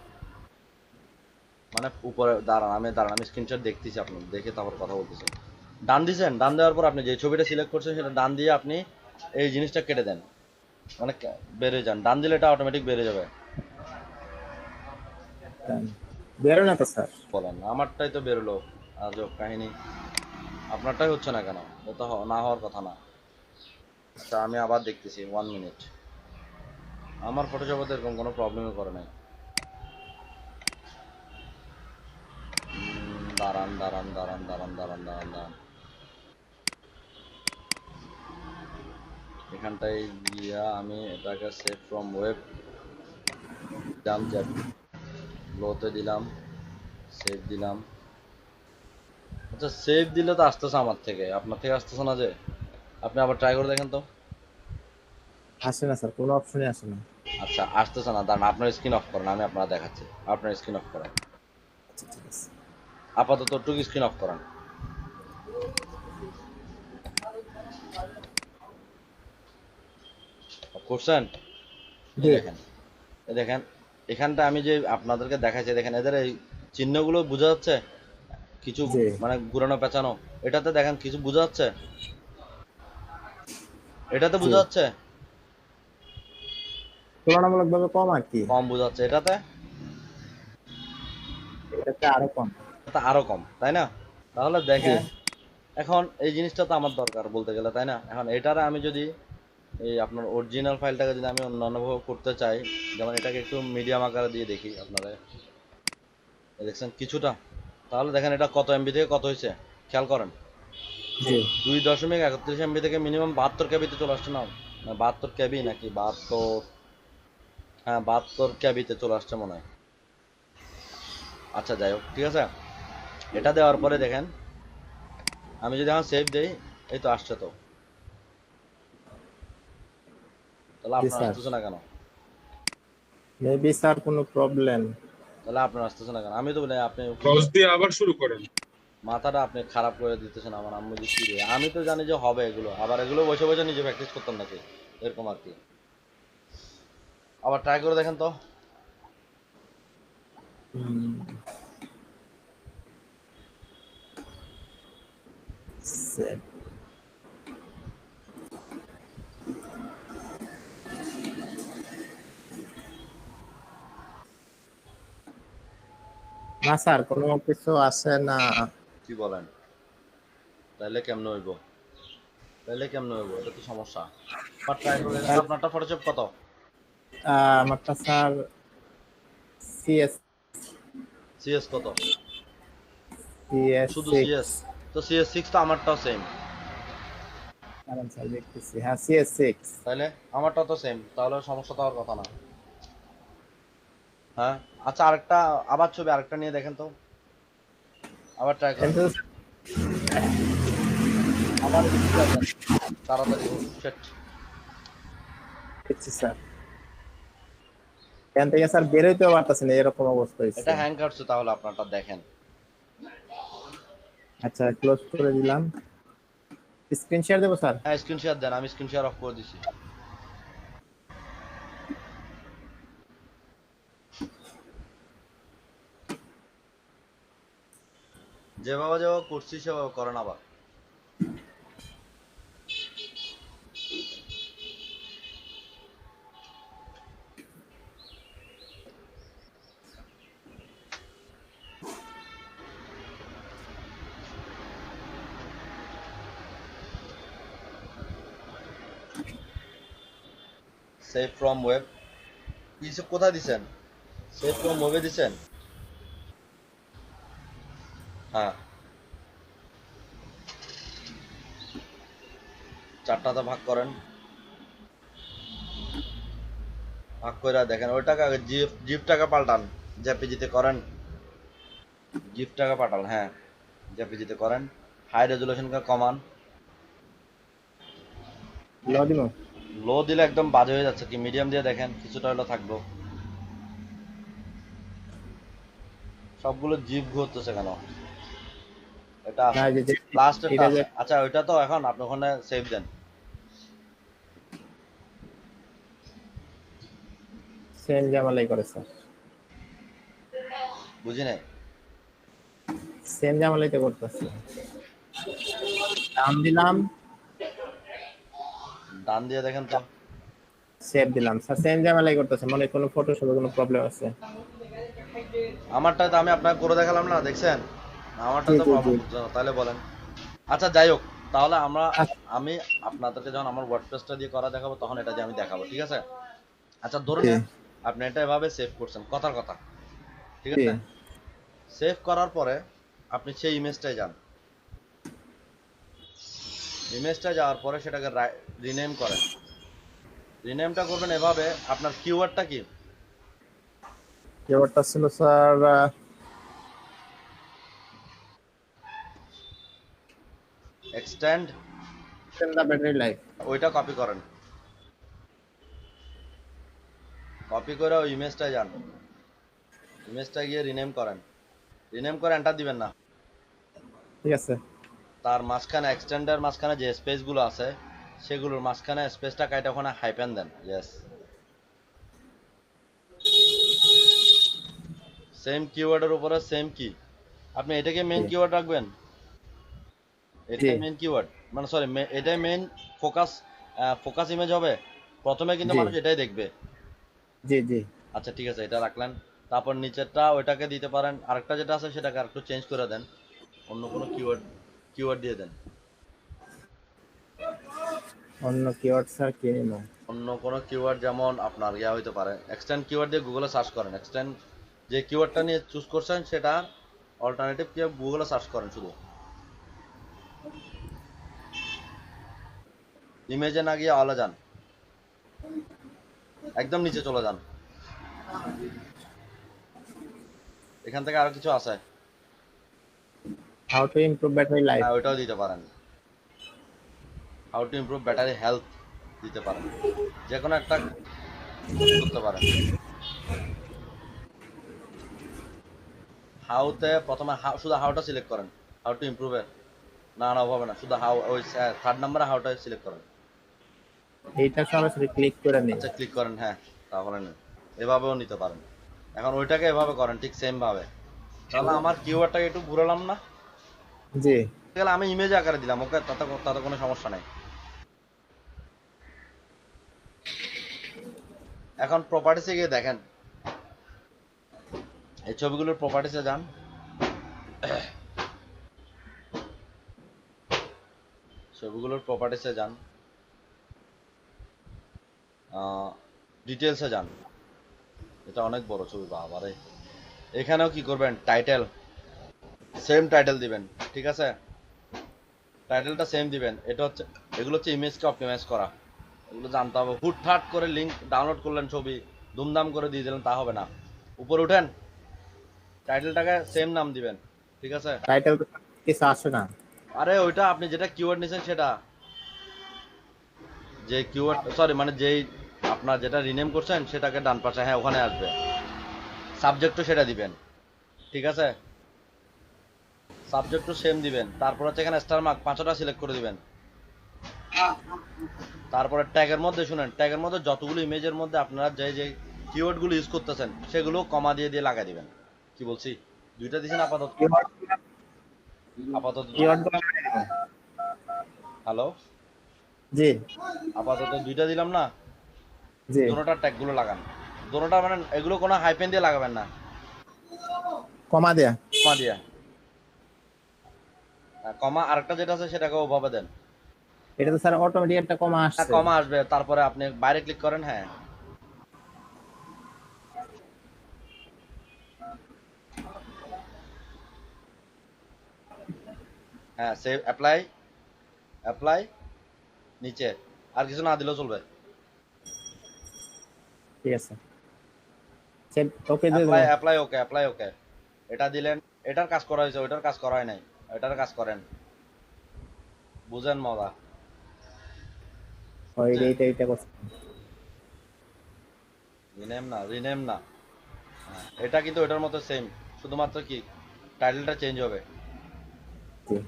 মানে উপরে দাঁড়ান আমি স্ক্রিনশট দেখতেছি, আপনার দেখে তারপর কথা বলতেছি। ডান দিছেন, ডান দেওয়ার পর আপনি যে ছবিটা সিলেক্ট করছেন সেটা ডান দিয়ে আপনি এই জিনিসটা কেটে দেন। মানে বেড়ে যান, ডান দিলে এটা অটোমেটিক বেড়ে যাবে। বেরো না তো স্যার। বলেন, আমারটাই তো বেরোলো। আজব কাহিনী। আপনারটাই হচ্ছে না কেন? এটা না হওয়ার কথা না। আচ্ছা আমি আবার দেখতেছি, 1 মিনিট। আমার ফটোশপে এরকম কোনো প্রবলেমই করে নাই। দাঁড়ান দাঁড়ান দাঁড়ান দাঁড়ান দাঁড়ান দাঁড়ান দাঁড়ান, এখানটায় গিয়া আমি এটাকে সেভ ফ্রম ওয়েব দিলাম, যে লোতে দিলাম, সেভ দিলাম। আচ্ছা সেভ দিলে তো আসতেছে আমার থেকে, আপনার থেকে আসতেছে না যে। আপনি আবার ট্রাই করে দেখেন তো। আসে না স্যার, কোনো অপশনই আসে না। আচ্ছা আসতেছে না, দাঁড়ান আপনার স্ক্রিন অফ করেন, আমি আপনার দেখাচ্ছি। আপনার স্ক্রিন অফ করেন, আচ্ছা ঠিক আছে। আপাতত টুকু স্ক্রিন অফ করেন। অফ করছেন? এই জি। দেখেন, এই দেখেন, এখানটা আমি যে আপনাদেরকে দেখাচ্ছি, দেখেন এদের এই চিহ্নগুলো বোঝা যাচ্ছে। কিছু জি মানে ঘুরানো পেঁচানো। এটাতে দেখেন কিছু বোঝা যাচ্ছে, এটাতে জি, বোঝা যাচ্ছে, তুলনামূলকভাবে কম আর কি। কম বোঝা যাচ্ছে, এটাতে এটাতে আরো কম। এটা আরো কম, তাই না? তাহলে জি দেখেন এখন এই জিনিসটা তো আমার দরকার বলতে গেলে, তাই না? এখন এটারে আমি যদি এই আপনার অরিজিনাল ফাইলটাকে যদি আমি অন্যান্যভাবে করতে চাই, যেমন এটাকে একটু মিডিয়াম আকারে দিয়ে দেখি আপনারা, এই দেখছেন কিছুটা, তাহলে দেখেন এটা কত এমবি থেকে কত হয়েছে, খেয়াল করেন। জি 2.31 এমবি থেকে মিনিমাম 72 কেবিতে চলে আসছে না? 72 কেবি নাকি 72, হ্যাঁ 72 কেবিতে চলে আসছে মনে হয়। আচ্ছা যাই হোক, ঠিক আছে। এটা দেওয়ার পরে দেখেন আমি যদি এখন সেভ দেই, এই তো আসছে তো। তাহলে জি আপনার স্যার, আসতেছে না কেন? মেবি স্যার কোনো প্রবলেম। তাহলে আপনার আসতেছে না কেন? আমি তো বলি আপনি ক্রস দিয়ে আবার শুরু করেন। মাথাটা আপনি খারাপ করে দিতেছেন আমার আম্মু যে কি রে, আমি তো জানি যে হবে এগুলো, আবার এগুলো বসে বসে নিজে প্র্যাকটিস করতাম নাকি, এরকম আর কি। আবার ট্রাই করে দেখেন তো। না স্যার, কোনো কিছু আসে না। কি বলেন? তাহলে কেমনে হইব? তাহলে কেমনে হইব? এটা তো সমস্যা। আবার ট্রাই করে দেখেন তো, তাহলে, আপনারটা ফটোশপ কত? আমারটা স্যার সিএস সিএস কত? সিএস শুধু সিক্স। সিএস? তো সিএস 6 তো আমারটাও সেম। কারণ স্যার দেখতেছি, হ্যাঁ সিএস সিক্স। তাহলে আমারটাও তো সেম, তাহলে সমস্যা তো হওয়ার কথা না। হ্যাঁ। আচ্ছা আরেকটা, আবার ছবি আরেকটা নিয়ে দেখেন তো, আবার ট্রাই করেন। কিন্তু আবার রিস্টার্ট দেন তাড়াতাড়ি। Shit. দেখছি স্যার, এখান থেকে স্যার বেরোইতেও পারতেছি না, এরকম অবস্থা হয়েছে। এটা হ্যাং কাটছে, তাহলে আপনারটা দেখেন। আচ্ছা ক্লোজ করে দিলাম। স্ক্রিন শেয়ার দেবো স্যার? হ্যাঁ স্ক্রিন শেয়ার দেন, আমি স্ক্রিন শেয়ার অফ করে দিছি। যেভাবে যেভাবে করছি সেভাবে করেন আবার। সেভ ফ্রম ওয়েব, কিছু কোথায় দিছেন? সেভ ফ্রম ওয়েবে দিছেন? হ্যাঁ, চারটাতে ভাগ করেন, ভাগ করে দেখেন ওইটাকে আগে জিপটাকে পাল্টান, জেপিজিতে করেন, জিপটাকে পাল্টান, হ্যাঁ জেপিজিতে করেন, হাই রেজুলেশনকে কমান। ল দিব। লো দিলে একদম বাজে হয়ে যাচ্ছে, কি মিডিয়াম দিয়ে দেখেন কিছুটা হলো থাকবো। সবগুলো জিপ ঘুরতেছে কেন? এটা না আছে, এই যে লাস্টেরটা এটা যে আছে। আচ্ছা ওইটা তো এখন আপনি ওখানে সেভ দেন। সেম ঝামেলাই করে স্যার, বুঝি নাই। সেম ঝামেলাই তো করতেছে। নাম দিলাম, ডান দিয়ে দেখেন তো। সেভ দিলাম স্যার, সেম ঝামেলাই করতেছে, মনে হয় কোনো ফটোশপে কোনো প্রবলেম আছে। আমারটা তো আমি আপনাকে করে দেখালাম না, দেখছেন? আমারটা জি তো জি জি। প্রবলেম হচ্ছে না, তাহলে বলেন। আচ্ছা যাই হোক, তাহলে আচ্ছা, আমি আপনাদেরকে যখন আমার ওয়ার্ডপ্রেসটা দিয়ে করা দেখাবো তখন এটা দিয়ে আমি দেখাবো, ঠিক আছে? আচ্ছা ধরুন জি আপনি এটা এভাবে সেভ করছেন, কথার কথা, ঠিক জি আছে? সেভ করার পরে আপনি সেই ইমেজটায় যান, ইমেজটায় যাওয়ার পরে সেটাকে রিনেম করেন। রিনেমটা করবেন এভাবে, আপনার কিওয়ার্ডটা কি? ব্যাপারটা ছিল স্যার এক্সটেন্ড, দা ব্যাটারি লাইফ। ওইটা কপি করেন, কপি করে ওই ইমেজটায় যান, ইমেজটা গিয়ে রিনেম করেন, রিনেম করে এন্টার দিবেন না। ঠিক আছে। তার মাঝখানে এক্সটেন্ডের মাঝখানে যে স্পেসগুলো আছে সেগুলোর মাঝখানে স্পেসটা কাইটা ওখানে হাইপেন দেন, ইয়েস। সেম কিওয়ার্ডের উপরে সেম কি, আপনি এটাকে মেইন জি কিওয়ার্ড রাখবেন, জি এটাই মেইন কিওয়ার্ড, মানে সরি এটাই মেইন ফোকাস, ফোকাস ইমেজ হবে। প্রথমে কিন্তু জি মানুষ এটাই দেখবে। জি জি। আচ্ছা ঠিক আছে, এটা রাখলেন। তারপর নিচেরটা ওইটাকে দিতে পারেন, আরেকটা যেটা আছে সেটাকে আরেকটু চেঞ্জ করে দেন, অন্য কোনো কিওয়ার্ড কিওয়ার্ড দিয়ে দেন। অন্য কিওয়ার্ড স্যার কি নিব? অন্য কোনো কিওয়ার্ড, যেমন আপনার ইয়া হইতে পারে, এক্সটেন্ড কিওয়ার্ড দিয়ে গুগলে সার্চ করেন, এক্সটেন্ড যে কিওয়ার্ডটা নিয়ে চুজ করছেন সেটা অল্টারনেটিভ কিওয়ার্ড গুগলে সার্চ করেন শুধু। ইমেজে না গিয়ে অলে যান, একদম নিচে চলে যান, এখান থেকে আরো কিছু আছে। How to improve battery life. হ্যাঁ ওইটাও দিতে পারেন, how to improve battery health দিতে পারেন, যে কোনো একটা করতে পারেন। হাউতে প্রথমে শুধু হাউটা সিলেক্ট করেন, হাউ টু ইমপ্রুভ না না হবে না, শুধু হাউ, ওই থার্ড নাম্বারে হাউটা সিলেক্ট করেন। এইটা সরাসরি ক্লিক করে নিন। আচ্ছা ক্লিক করেন, হ্যাঁ তাহলে নেন, এভাবেও নিতে পারেন। এখন ওইটাকে এভাবে করেন ঠিক সেম ভাবে। তাহলে আমার কিওয়ার্ডটাকে একটু ঘুরালাম না, জি তাহলে আমি ইমেজ আকারে দিলাম, ওকে তাতে তাতে কোনো সমস্যা নাই। এখন প্রপার্টিসে গিয়ে দেখেন, এই ছবিগুলোর প্রপার্টিসে যান, ছবিগুলোর প্রপার্টিসে যান, ডিটেলসে যান। এটা অনেক বড় ছবি বাবারে। এখানেও কি করবেন, টাইটেল সেম টাইটেল দিবেন, ঠিক আছে, টাইটেলটা সেম দিবেন। এটা হচ্ছে, এগুলো হচ্ছে ইমেজকে অপটিমাইজ করা, এগুলো জানতে হবে। হুটহাট করে লিঙ্ক ডাউনলোড করলেন, ছবি দুমদাম করে দিয়ে দিলেন, তা হবে না। উপরে উঠেন, টাইটেলটাকে সেম নাম দিবেন, ঠিক আছে। টাইটেল কিছু আসে না। আরে ওইটা আপনি যেটা কিওয়ার্ড নিছেন সেটা, যে কিওয়ার্ড সরি মানে যেই আপনার যেটা রিনেম করছেন সেটাকে ডান পাশে, হ্যাঁ ওখানে আসবে। সাবজেক্টও সেটা দিবেন, ঠিক আছে, সাবজেক্টও সেম দিবেন। তারপর হচ্ছে এখানে স্টার মার্ক 5টা সিলেক্ট করে দিবেন। তারপরে ট্যাগের মধ্যে শুনেন, ট্যাগের মধ্যে যতগুলো ইমেজের মধ্যে আপনারা যে যে কিওয়ার্ডগুলো ইউজ করতেছেন সেগুলো কমা দিয়ে দিয়ে লাগাই দিবেন। কি বলছি, দুইটা দিছেন আপাতত, কিওয়ার্ড আপাতত কিওয়ার্ড গুলো মানে নিব। হ্যালো, জি আপাতত দুইটা দিলাম না, জি। দোনোটার ট্যাগগুলো লাগান। দোনোটা মানে এগুলো কোনো হাইপেন দিয়ে লাগাবেন না, কমা দেয়া। কমা দিয়া, কমা আরেকটা যেটা আছে সেটাকে ওভাবে দেন। এটা তো স্যার অটোমেটিক একটা কমা হ্যাঁ আসছে। কমা আসবে, তারপরে আপনি বাইরে ক্লিক করেন, হ্যাঁ হ্যাঁ সেভ, অ্যাপ্লাই, অ্যাপ্লাই, নিচে আর কিছু না দিলেও চলবে। ঠিক আছে, সেভ ওকে দিয়ে অ্যাপ্লাই দেবো। অ্যাপ্লাই ওকে, অ্যাপ্লাই ওকে, এটা দিলেন। এটার কাজ করা হয়েছে, ওইটার কাজ করা হয় নাই, এটার কাজ করেন, বুঝেন মজা। ওই এইটা করছে। রিনেম না, রিনেম না, হ্যাঁ, এটা কিন্তু ওইটার মতো সেম, শুধুমাত্র কি টাইটেলটা চেঞ্জ হবে। জি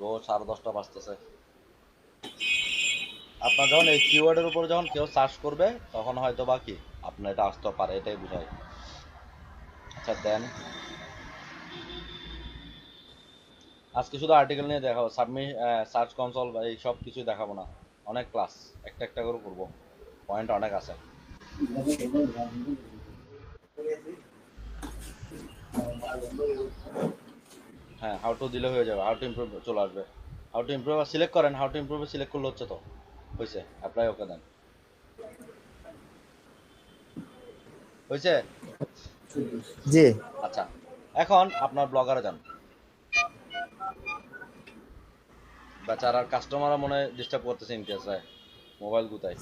গো 10:30 বাজতেছে। আপনার যখন এই কিওয়ার্ডের উপর যখন কেউ সার্চ করবে তখন হয়তো বা কি আপনার এটা আসতে পারে, এটাই বুঝায়। আচ্ছা দেন, আজকে শুধু আর্টিকেল নিয়ে দেখাবো, সাবমিট, সার্চ কনসোল বা এই সব কিছু দেখাবো না, অনেক ক্লাস, একটা একটা করে করবো, পয়েন্ট অনেক আছে। হ্যাঁ হাউ টু দিলে হয়ে যাবে, হাউ টু ইমপ্রুভ চলে আসবে। হাউ টু ইমপ্রুভ সিলেক্ট করেন, হাউ টু ইমপ্রুভ সিলেক্ট করলে হচ্ছে তো, হয়েছে, অ্যাপ্লাই ওকে দেন, হয়েছে। জি। আচ্ছা এখন আপনার ব্লগারে যান, বেচারা কাস্টমাররা মনে ডিস্টার্ব করতেছে, ইমতিয়াজ ভাই মোবাইল গুতায়।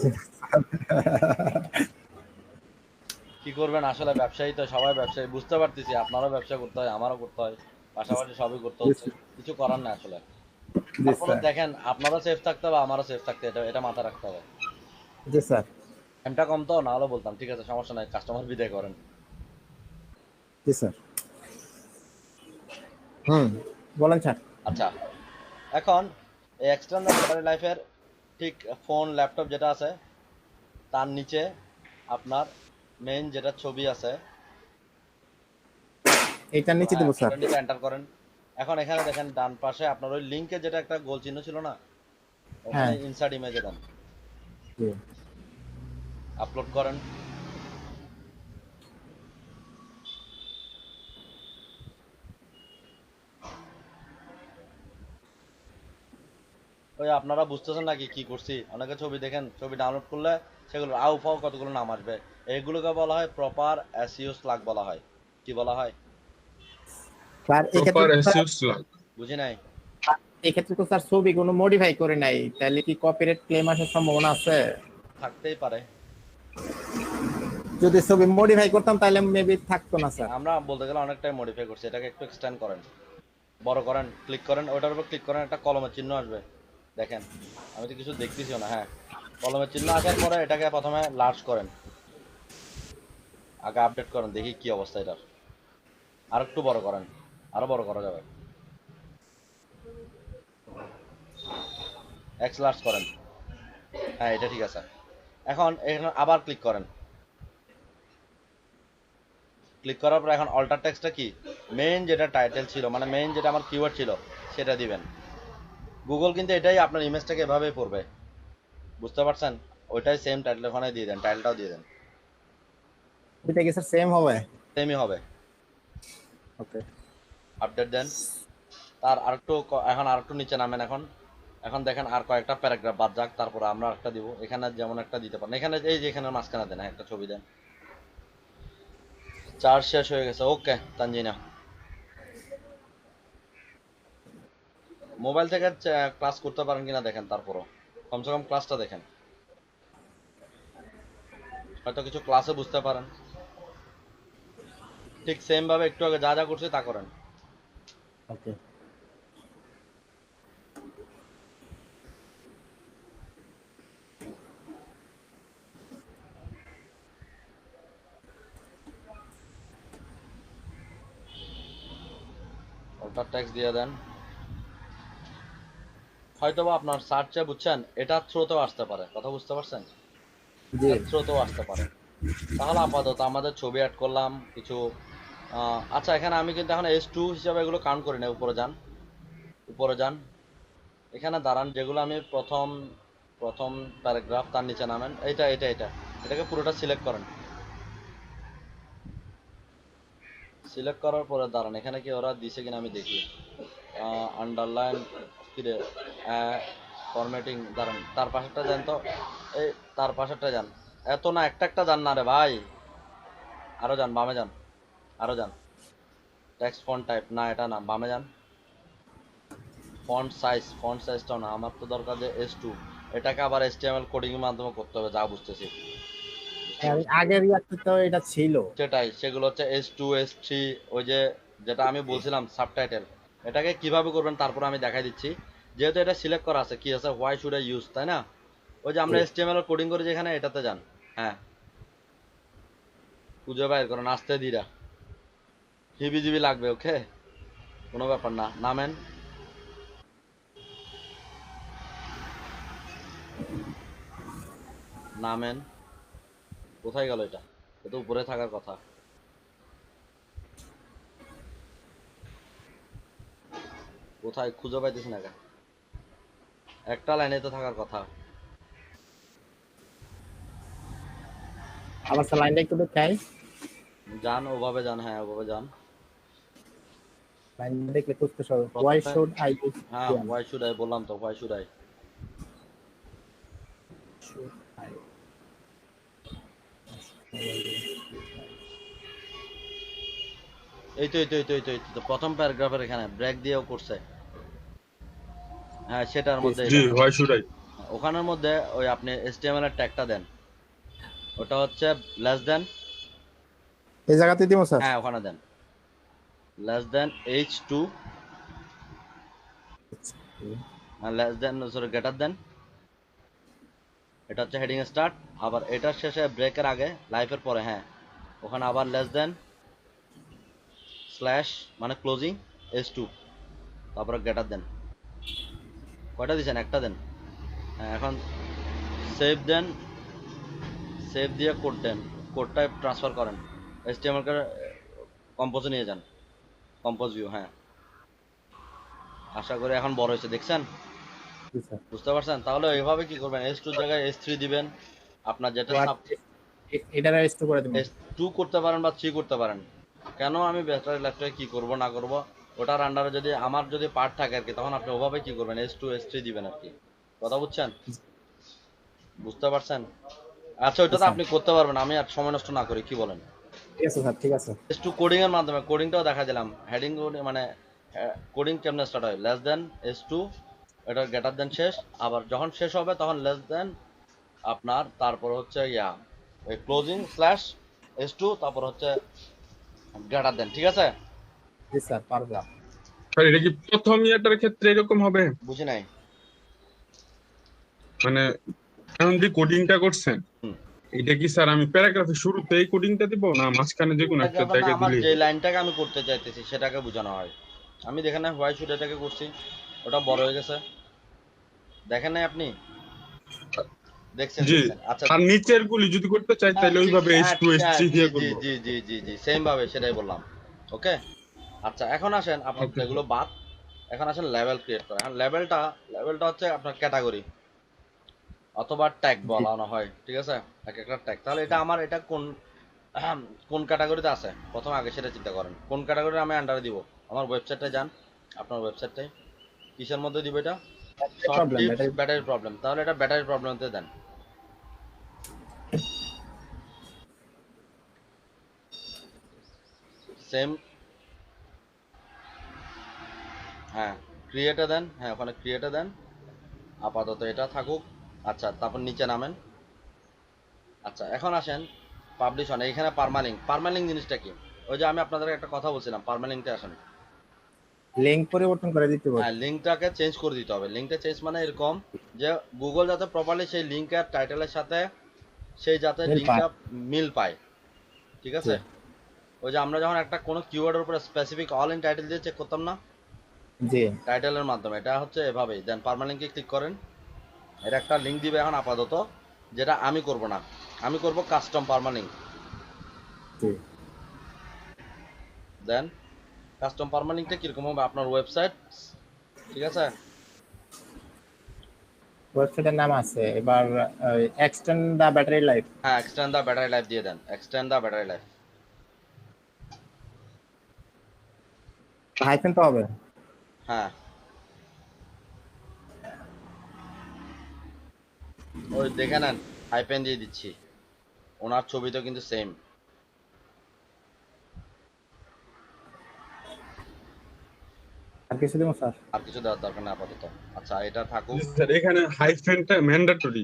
কি করবেন আসলে, ব্যবসায়ী তো, সবাই ব্যবসায়ী, বুঝতে পারতেছি আপনারও ব্যবসা করতে হয়, আমারও করতে হয়, পাশাপাশি সবই করতে হচ্ছে, কিছু করার না আসলে। জি তারপরে স্যার। দেখেন আপনারও সেফ থাকতে হবে, আমারও সেফ থাকতে, এটা এটা মাথায় রাখতে হবে। জি স্যার। টাইমটা কম তো, না হলে বলতাম ঠিক আছে সমস্যা নাই, কাস্টমার বিদায় করেন। জি স্যার। হুম, বলেন স্যার। আচ্ছা এখন এই এক্সটার্নাল ব্যাটারি লাইফের ঠিক ফোন ল্যাপটপ যেটা আছে তার নিচে আপনার মেইন যেটা ছবি আছে এইটার নিচে হ্যাঁ দিব স্যার। ওটার নিচে এন্টার করেন। এখন এখানে দেখেন ডান পাশে আপনার ওই লিঙ্কে যেটা একটা গোল চিহ্ন ছিল না, ওখানে হ্যাঁ ইনসার্ট ইমেজে দেন, জি। আপলোড করেন। ওই আপনারা বুঝতেছেন নাকি কি করছি? অনেকে ছবি দেখেন, ছবি ডাউনলোড করলে সেগুলো আউ ফাউ কতগুলো নাম আসবে। এইগুলোকে বলা হয় প্রপার এসইও স্লাগ বলা হয়। কি বলা হয়? স্যার এক্ষেত্রে Proper তো স্যার, SEO slug. বুঝি নাই। এক্ষেত্রে তো স্যার ছবি কোনো মডিফাই করে নাই, তাহলে কি কপিরাইট ক্লেম আসার সম্ভাবনা আছে? থাকতেই পারে। যদি ছবি মডিফাই করতাম তাহলে মেবি থাকতো না স্যার। আমরা বলতে গেলে অনেকটাই মডিফাই করছি, এটাকে একটু এক্সটেন্ড করেন, বড় করেন, ক্লিক করেন, ওটার উপর ক্লিক করেন, একটা কলমের চিহ্ন আসবে। দেখেন আমি তো কিছু দেখতেছিও না। হ্যাঁ, কলমের চিহ্ন আসার পরে এটাকে প্রথমে লার্জ করেন, আগে আপডেট করেন, দেখি কি অবস্থা এটার। আর একটু বড় করেন, আরো বড় করা যাবে, এক্স লার্জ করেন। হ্যাঁ এটা ঠিক আছে। এখন এখানে আবার ক্লিক করেন, ক্লিক করার পর এখন অল্টার টেক্সটটা কি, মেইন যেটা টাইটেল ছিল, মানে মেইন যেটা আমার কিওয়ার্ড ছিল সেটা দিবেন। গুগল কিন্তু এটাই আপনার ইমেজটাকে এভাবেই পড়বে, বুঝতে পারছেন? ওইটাই সেম টাইটেল ওখানে দিয়ে দেন, টাইটেলটাও দিয়ে দেন, এটা কি স্যার সেম হবে? সেমই হবে। ওকে। আপডেট দেন। তার আরেকটু এখন আরেকটু নিচে নামেন। এখন এখন দেখেন আর কয়েকটা প্যারাগ্রাফ বাদ যাক, তারপরে আমরা একটা দিব। এখানে যেমন একটা দিতে পারেন, এখানে এই যে এখানে মাঝখানে দেন, একটা ছবি দেন। চার্জ শেষ হয়ে গেছে। ওকে তানজিনা, মোবাইল থেকে ক্লাস করতে পারেন কিনা দেখেন, তারপরও কমসে কম ক্লাসটা দেখেন, হয়তো কিছু ক্লাসে বুঝতে পারেন। ঠিক সেম ভাবে একটু আগে যা যা করছি তা করেন। ওকে। অল্টার টেক্সট দিয়ে দেন। হয়তোবা আপনার সার্চে বুঝছেন এটার থ্রুতেও আসতে পারে, কথা বুঝতে পারছেন? জি। এর থ্রুতেও আসতে পারে। তাহলে আপাতত আমাদের ছবি অ্যাড করলাম কিছু। আচ্ছা এখানে আমি কিন্তু এখন S2 হিসাবে এগুলো কাউন্ট করি না। উপরে যান, উপরে যান, এখানে দাঁড়ান, যেগুলো আমি প্রথম প্রথম প্যারাগ্রাফ তার নিচে নামেন, এটা এটাকে পুরোটা সিলেক্ট করেন। সিলেক্ট করার পরে দাঁড়ান, এখানে কি ওরা দিছে কিনা আমি দেখি। আন্ডারলাইন কিরে, ফরম্যাটিং, দাঁড়ান তার পাশেরটা যান তো, এই তার পাশেরটা যান। এত না, একটা একটা যান না রে ভাই, আরো যান, বামে যান, আরো যান। টেক্সট ফন্ট টাইপ না, এটা না, বামে যান। ফন্ট সাইজটাও না, আমার তো দরকার যে S2, এটাকে আবার HTML কোডিং এর মাধ্যমে করতে হবে, যা বুঝতেছি। আগের ইয়াতে তো এটা ছিল। সেটাই, সেগুলো হচ্ছে S2 S3, ওই যে যেটা আমি বলছিলাম সাবটাইটেল, এটাকে কিভাবে করবেন তারপর আমি দেখাই দিচ্ছি। যেহেতু এটা সিলেক্ট করা আছে, কি আছে, হোয়াই শুড আই ইউজ, তাই না? ওই যে আমরা HTML কোডিং করি যেখানে, এটাতে যান। হ্যাঁ, খুঁজে বাইর করেন, আস্তে ধীরা, হিবিজিবি লাগবে, ওকে, কোনো ব্যাপার না। নামেন, নামেন। কোথায় গেল এটা? এটা তো উপরে থাকার কথা। কোথায় খুঁজে পাইতেছি না কেন? একটা লাইনে তো থাকার কথা। আবার স্যার লাইনটা একটু দেখাই। যান ওভাবে যান, হ্যাঁ ওভাবে যান। লাইন দেখলে খুঁজতে হবে। হোয়াই প্রথমে, শুড আই ইউজ হ্যাঁ পিএম? হোয়াই শুড আই বললাম তো, হোয়াই শুড আই। এই তো প্রথম প্যারাগ্রাফের এখানে ব্রেক দিয়েও করছে। হ্যাঁ সেটার মধ্যে Ji, এটা। why should I? ওখানের মধ্যে ওই আপনি HTML এর ট্যাগটা দেন, ওটা হচ্ছে লেস দেন। এই জায়গাতে দিব স্যার? হ্যাঁ ওখানে দেন, less than H2, less than, sorry greater than. এটা হচ্ছে হেডিং স্টার্ট। আবার এটার শেষে ব্রেকের আগে, লাইফের পরে, হ্যাঁ ওখানে আবার লেস দেন স্ল্যাশ মানে ক্লোজিং S2, তারপরে গ্রেটার দেন। কয়টা দিচ্ছেন? একটা দেন। হ্যাঁ, এখন সেভ দেন, সেভ দিয়ে কোড দেন, কোডটা ট্রান্সফার করেন, HTML করে কম্পোজে নিয়ে যান, কম্পোজ ভিউ। হ্যাঁ, আশা করি এখন বড় হয়েছে, দেখছেন? জি স্যার। বুঝতে পারছেন? তাহলে এইভাবে কি করবেন, S2 এর জায়গায় S3 দিবেন, আপনার যেটা হোয়াট এটার রেজিস্টার করে দেবো। S2 করতে পারেন বা 3 করতে পারেন। কেন আমি ব্যাটারি লাইফটা কি করব না করব, ওটার আন্ডারে যদি আমার যদি পার্ট থাকে আর কি, তখন আপনি ওভাবে কি করবেন, S2 S3 দিবেন আর কি। কথা বুঝছেন? বুঝতে পারছেন? আচ্ছা, ওইটা তো স্যার আপনি করতে পারবেন, আমি আর সময় নষ্ট না করি, কি বলেন? ঠিক আছে স্যার, ঠিক আছে। S2 কোডিং এর মাধ্যমে, কোডিংটাও দেখা দিলাম, হেডিং মানে কোডিং কেমনে স্টার্ট হয়, লেস দেন S2, এটা গ্রেটার দেন শেষ, আবার যখন শেষ হবে তখন লেস দেন আপনার, তারপর হচ্ছে ওই ক্লোজিং স্ল্যাশ S2, তারপর হচ্ছে গ্রেটার দেন, ঠিক আছে? জি স্যার, পারবো। স্যার এটা কি প্রথম ইয়ারটার ক্ষেত্রে এরকম হবে? বুঝি নাই। মানে এখন যে কোডিংটা করছেন, হুম। এটা কি স্যার আমি প্যারাগ্রাফের শুরুতে এই কোডিংটা দিব, না মাঝখানে যে কোনো এটা একটা ব্যাপার না, জায়গায় আমার দিলেই যে হবে? লাইনটাকে আমি করতে চাইতেছি সেটাকে বোঝানো হয়। আমি দেখেন না হোয়াই শুড এটাকে করছি, ওটা বড় হয়ে গেছে, দেখেন নাই আপনি? দেখছেন জি। দেখছেন, আচ্ছা। আর নিচের গুলি যদি করতে চাই হ্যাঁ তাহলে ঠিক, ওইভাবে হ্যাঁ H2 ঠিক, হ্যাঁ H3 জি দিয়ে জি করব। জি জি জি জি, সেম ভাবে সেটাই বললাম। ওকে, আচ্ছা এখন আসেন, আপনার ওকে এগুলো বাদ, এখন আসেন লেভেল ক্রিয়েট করা। এখন লেভেলটা হচ্ছে আপনার ক্যাটাগরি অথবা ট্যাগ জি বলানো হয়, ঠিক আছে? এক একটা ট্যাগ। তাহলে এটা আমার, এটা কোন কোন ক্যাটাগরিতে আছে, প্রথমে আগে সেটা চিন্তা করেন, কোন ক্যাটাগরি আমি আন্ডারে দিব। আমার ওয়েবসাইটে যান, আপনার ওয়েবসাইটটাই কিসের মধ্যে দিব এটা, শর্ট প্রবলেম টিপস এটাই। ব্যাটারি প্রবলেম, তাহলে এটা ব্যাটারি প্রবলেমতে দেন। সেম, হ্যাঁ ক্রিয়েটে দেন, হ্যাঁ ওখানে ক্রিয়েটে দেন, আপাতত এটা থাকুক। আচ্ছা, তারপর নিচে নামেন। আচ্ছা এখন আসেন পাবলিশ অন, এইখানে পারমালিঙ্ক জিনিসটা কি? ওই যে আমি আপনাদের একটা কথা বলছিলাম, পারমালিঙ্কটা আসেন। লিঙ্ক পরিবর্তন করে দিতে পারবো। হ্যাঁ, লিঙ্কটাকে চেঞ্জ করে দিতে হবে। লিঙ্কটা চেঞ্জ মানে এরকম যে গুগল যাতে প্রপারলি সেই লিঙ্কের টাইটেলের সাথে সেই যাতে মিল পায়। লিঙ্কটা মিল পায়, ঠিক জি আছে? ওই যে আমরা যখন একটা কোনো কিওয়ার্ডের উপরে স্পেসিফিক অল ইন টাইটেল দিয়ে চেক করতাম না, জি টাইটেলের মাধ্যমে, এটা হচ্ছে এভাবেই। দেন পারমালিঙ্কে ক্লিক করেন, এর একটা লিঙ্ক দিবে এখন আপাতত, যেটা আমি করব না, আমি করব কাস্টম পারমালিঙ্ক। জি। দেন কাস্টম পারমালিঙ্কটা কিরকম হবে, আপনার ওয়েবসাইট, ঠিক আছে? ওয়েবসাইটের নাম আছে এবার, এক্সটেন্ড দা ব্যাটারি লাইফ। হ্যাঁ, এক্সটেন্ড দা ব্যাটারি লাইফ দিয়ে দেন, এক্সটেন্ড দা ব্যাটারি লাইফ। হাইফেন তো হবে। হ্যাঁ, ওই দেখে নেন, হাইপেন দিয়ে দিচ্ছি, ওনার ছবি তো কিন্তু সেম। আর কিছু দেবো স্যার? আর কিছু দেওয়ার দরকার নেই আপাতত। আচ্ছা, এটা থাকুক। স্যার এখানে হাইফেনটা ম্যান্ডেটরি?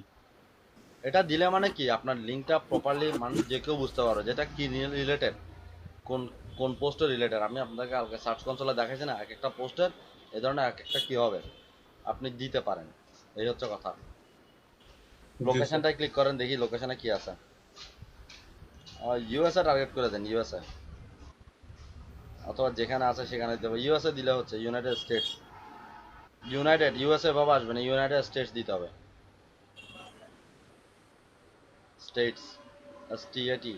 এটা দিলে মানে কি, আপনার লিঙ্কটা প্রপারলি মানুষ যে কেউ বুঝতে পারবে যেটা কি রিলেটেড, কোন কোন পোস্টের রিলেটেড। আমি আপনাকে কালকে সার্চ কনসোলে দেখাইছি না, এক একটা পোস্টের এই ধরনের এক একটা কি হবে আপনি দিতে পারেন, এই হচ্ছে কথা। জি স্যার। লোকেশনটায় ক্লিক করেন, দেখি লোকেশনে কি আছে। ইউএসএ টার্গেট করে দেন, ইউএসএ, অথবা যেখানে আছে সেখানে দেবো। ইউএসএ দিলে হচ্ছে ইউনাইটেড স্টেটস, ইউএসএ বাবা আসবে না, ইউনাইটেড স্টেটস দিতে হবে, স্টেটস, এসটিএটি,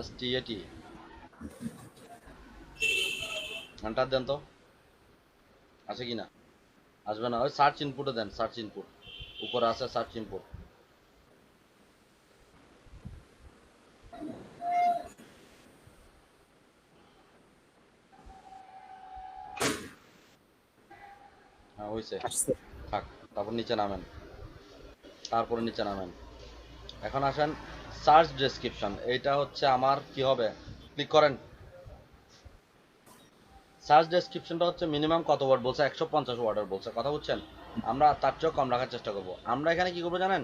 এসটিএটি, এন্টার দেন তো, আছে কি না? আসবে না, ওই সার্চ ইনপুটে দেন, সার্চ ইনপুট উপরে আছে, সার্চ ইনপুট। হ্যাঁ হয়েছে, আসছে। থাক। তারপর নিচে নামেন, তারপরে নিচে নামেন। এখন আসেন সার্চ ডেসক্রিপশন, এইটা হচ্ছে আমার কি হবে, ক্লিক করেন। সার্চ ডেসক্রিপশনটা হচ্ছে মিনিমাম কত ওয়ার্ড বলছে, 150 ওয়ার্ডের বলছে, কথা বুঝছেন? আমরা তার চেয়েও কম রাখার চেষ্টা করব। আমরা এখানে কি করবো জানেন,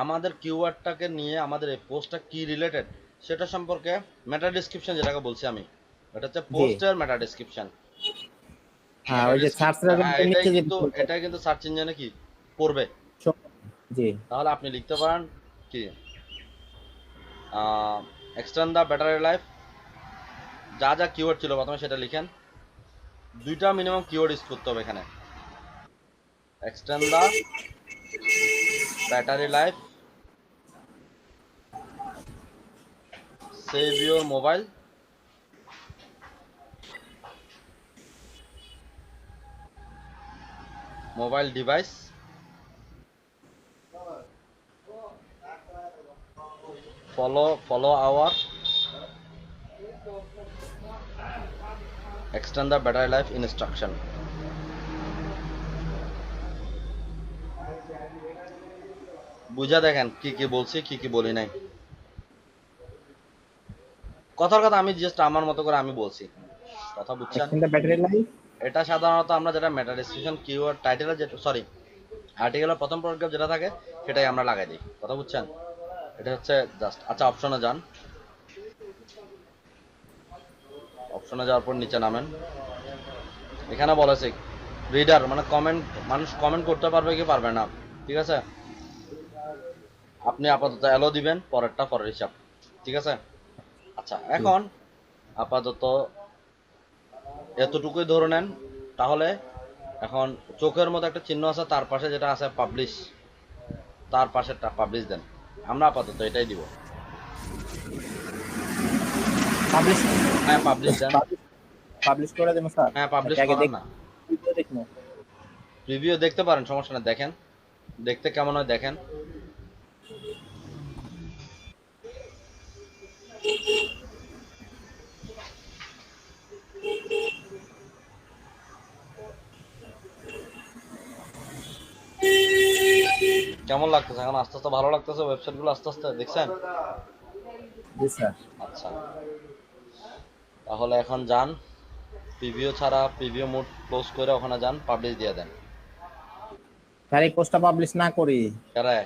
আমাদের কিওয়ার্ডটাকে নিয়ে আমাদের এই পোস্টটা কি রিলেটেড সেটা সম্পর্কে মেটা ডেসক্রিপশন যেটাকে বলছি আমি, এটা হচ্ছে জি পোস্টের মেটা ডেসক্রিপশন। হ্যাঁ, মেটা ওই যে সার্চ ডেসক্রিপশন, হ্যাঁ রেজাল্টের এটাই নিচে যে কিন্তু, এটাই কিন্তু সার্চ ইঞ্জিনে কি পড়বে। জি তাহলে আপনি লিখতে পারেন কি, এক্সটেন্ড দ্য ব্যাটারি লাইফ, যা যা কিওয়ার্ড ছিল প্রথমে সেটা লিখেন, দুইটা মিনিমাম কিওয়ার্ড ইউজ করতে হবে এখানে, extend the battery life, save your mobile device, follow our extend the battery life instruction. বুঝা দেখেন কি কি বলছি কি কি বলি নাই। কথার কথা আমি জাস্ট আমার মতো করে আমি বলছি, কথা বুঝছেন? extend the battery life. এটা সাধারণত আমরা যেটা মেটা ডেসক্রিপশন কিওয়ার্ড টাইটেলের যেটা সরি আর্টিকেলের প্রথম প্যারাগ্রাফ যেটা থাকে সেটাই আমরা লাগাই দিই, কথা বুঝছেন? এটা হচ্ছে জাস্ট। আচ্ছা অপশনে যান, অপশনে যাওয়ার পর নিচে নামেন। এখানে বলেছে রিডার মানে কমেন্ট, মানুষ কমেন্ট করতে পারবে কি পারবে না, ঠিক আছে? আপনি আপাতত অ্যালো দিবেন, পরেরটা পরের হিসাব, ঠিক আছে? আচ্ছা এখন আপাতত এতটুকুই ধরে নেন। তাহলে এখন চোখের মতো একটা চিহ্ন আছে, তার পাশে যেটা আছে পাবলিশ, তার পাশেরটা পাবলিশ দেন। আমরা আপাতত এটাই দিব। পাবলিশ, হ্যাঁ পাবলিশ দেন। পাবলিশ করে দেবো স্যার। হ্যাঁ পাবলিশ আগে করেন না, দেখবো। রিভিউ দেখতে পারেন, সমস্যা না, দেখেন দেখতে কেমন হয় দেখেন। কেমন লাগতেছে এখন? আস্তে আস্তে ভালো লাগতেছে ওয়েবসাইট গুলো আস্তে আস্তে, দেখছেন? জি স্যার। আচ্ছা তাহলে এখন যান, প্রিভিউ ছাড়া প্রিভিউ মোড ক্লোজ করে ওখানে যান, পাবলিশ দিয়ে দেন। স্যার এই পোস্টটা পাবলিশ না করি কেরে